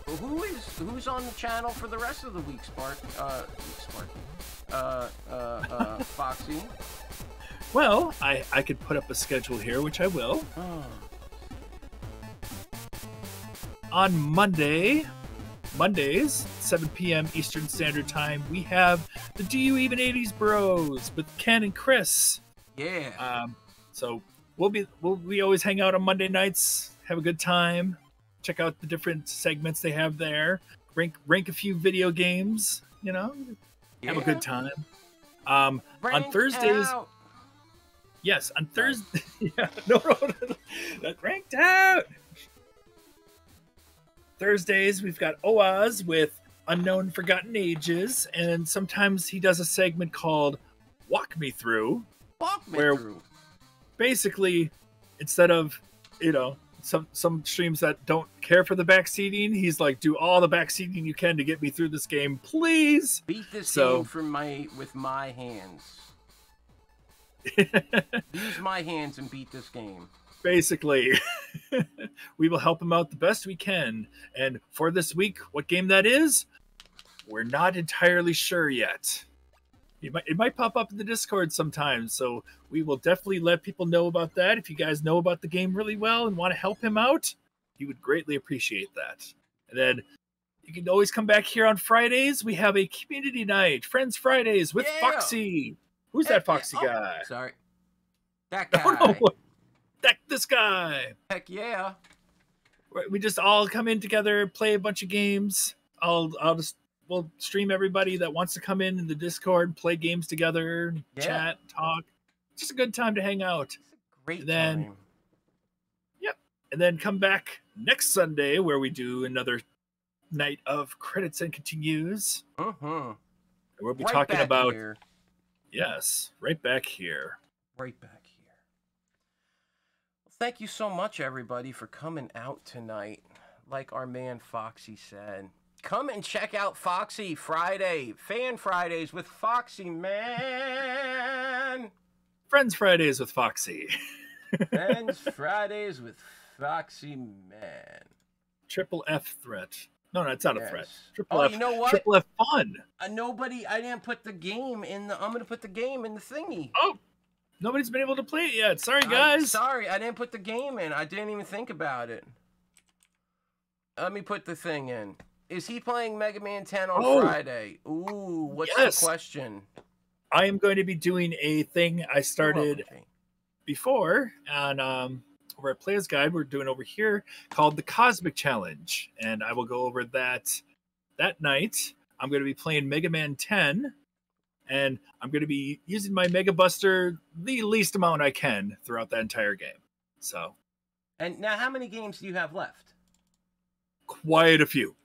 who's on the channel for the rest of the week, Foxy? Well, I could put up a schedule here, which I will. Oh. On Mondays, 7 p.m. Eastern Standard Time, we have the Do You Even 80s Bros with Ken and Chris. Yeah. So we always hang out on Monday nights, have a good time, check out the different segments they have there, rank a few video games, you know, have a good time. On Thursdays. Yes, on Thursday. Yeah, no, that ranked out. Thursdays, we've got Oaz with Unknown Forgotten Ages, and sometimes he does a segment called Walk Me Through. Basically, instead of, you know, some streams that don't care for the backseating, he's like, do all the backseating you can to get me through this game, please. Beat this game with my hands. Use my hands and beat this game. Basically, we will help him out the best we can. And for this week, what game that is, we're not entirely sure yet. It might pop up in the Discord sometimes, so we will definitely let people know about that. If you guys know about the game really well and want to help him out, he would greatly appreciate that. And then you can always come back here on Fridays. We have a community night, Friends Fridays with Foxy. Who's that Foxy guy? Sorry. That guy. Oh, no. This guy. Heck yeah. We just all come in together, play a bunch of games. We'll stream everybody that wants to come in the Discord, play games together, chat, talk. Just a good time to hang out. Great time. Yep. And then come back next Sunday where we do another night of credits and continues. We'll be talking about here. Yes, right back here. Right back here. Well, thank you so much, everybody, for coming out tonight. like our man Foxy said. Come and check out Foxy Friday. Fan Fridays with Foxy, man. Friends Fridays with Foxy. Friends Fridays with Foxy, man. Triple F threat. No, it's not a threat. Triple Oh, F, you know what? Triple F fun. I didn't put the game in the. I'm gonna put the game in the thingy. Oh, nobody's been able to play it yet. Sorry, guys. Sorry, I didn't put the game in. I didn't even think about it. Let me put the thing in. Is he playing Mega Man 10 on Friday? Ooh, what's the question? I am going to be doing a thing I started before on over at Player's Guide. We're doing over here called the Cosmic Challenge, and I will go over that night. I'm going to be playing Mega Man 10, and I'm going to be using my Mega Buster the least amount I can throughout that entire game. So, and now, how many games do you have left? Quite a few.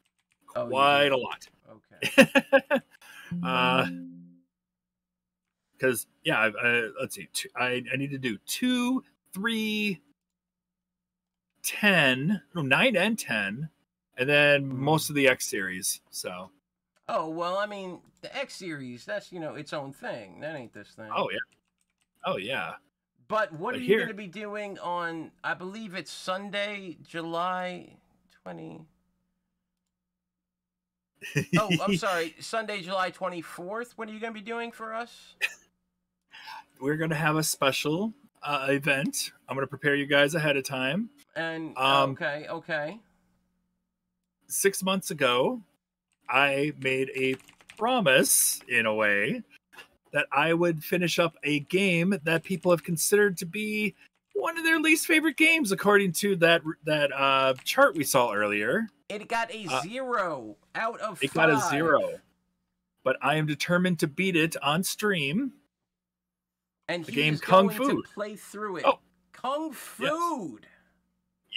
Quite a lot. Okay. Because let's see. I need to do 2, 3, 10, 9 and 10, and then most of the X series. So. Oh well, I mean the X series. That's its own thing. That ain't this thing. Oh yeah. Oh yeah. But what are you going to be doing on? I believe it's Sunday, July 20. Oh, I'm sorry. Sunday, July 24th. What are you going to be doing for us? We're going to have a special event. I'm going to prepare you guys ahead of time. And okay. 6 months ago, I made a promise, in a way, that I would finish up a game that people have considered to be one of their least favorite games, according to that chart we saw earlier. It got a 0 out of 5. It got a 0. But I am determined to beat it on stream. And the game is Kung going Fu. To play through it. Oh. Kung Fu.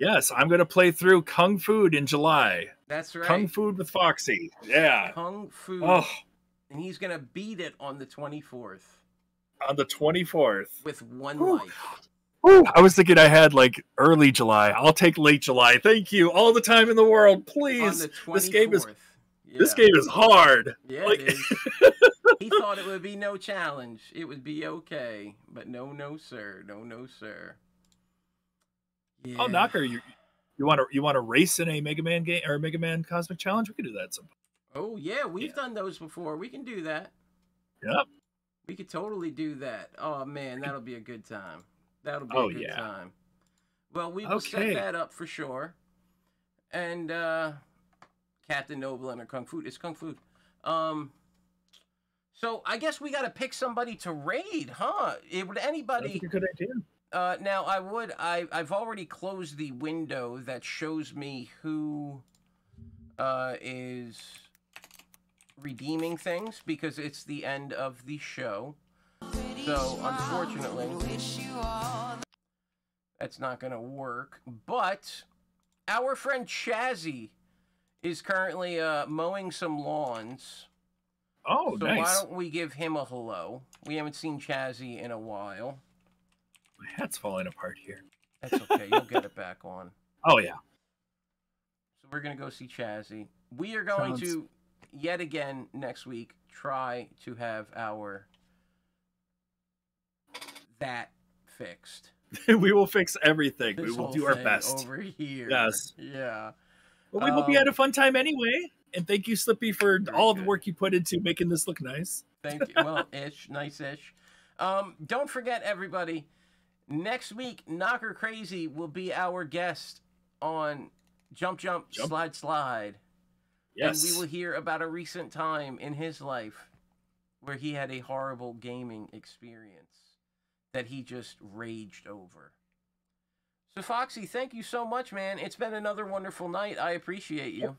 Yes, I'm going to play through Kung Fu in July. That's right. Kung Fu with Foxy. Yeah. Kung Fu. Oh. And he's going to beat it on the 24th. On the 24th. With 1 life. Ooh, I was thinking I had like early July. I'll take late July. Thank you. All the time in the world, please. This game is hard. Yeah, it is. He thought it would be no challenge. It would be okay, but no, sir. No, sir. Yeah. Oh, Knocker, you want to race in a Mega Man game or a Mega Man Cosmic Challenge? We could do that sometime. Oh yeah, we've done those before. We can do that. Yep. We could totally do that. Oh man, that'll be a good time. That'll be a good time. Well, we will set that up for sure. And Captain Noble and her Kung Fu. It's Kung Fu. So I guess we got to pick somebody to raid, huh? Would anybody? That's a good idea. Now I've already closed the window that shows me who is redeeming things because it's the end of the show. So, unfortunately, that's not going to work. But our friend Chazzy is currently mowing some lawns. Oh, so nice. Why don't we give him a hello? We haven't seen Chazzy in a while. My hat's falling apart here. That's okay. You'll get it back on. Oh, yeah. So we're going to go see Chazzy. We are going to, yet again, next week, try to have that fixed. We will fix everything. We will do our best. Over here. Yes. Yeah. Well, we hope you had a fun time anyway. And thank you, Slippy, for all the work you put into making this look nice. Thank you. Well, nice-ish. Don't forget, everybody, next week, Knocker Crazy will be our guest on Jump, Slide. Yes. And we will hear about a recent time in his life where he had a horrible gaming experience that he just raged over. So, Foxy, thank you so much, man. It's been another wonderful night. I appreciate you.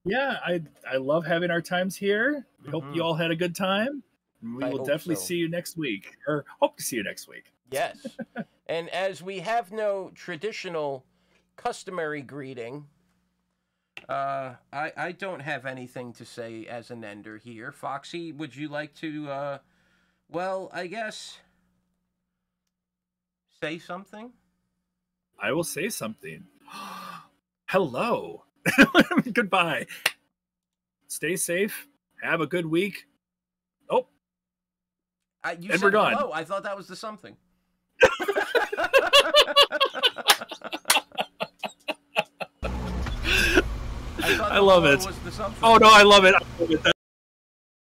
Yeah, I love having our times here. We hope you all had a good time. We will definitely see you next week, or hope to see you next week. Yes. And as we have no traditional customary greeting, I don't have anything to say as an ender here. Foxy, would you like to, well, I guess, say something? I will say something. hello. Goodbye. Stay safe. Have a good week. Oh. You and said we're gone. hello. I thought that was the something. I love it. Was the something. Oh, no, I love it. I love it.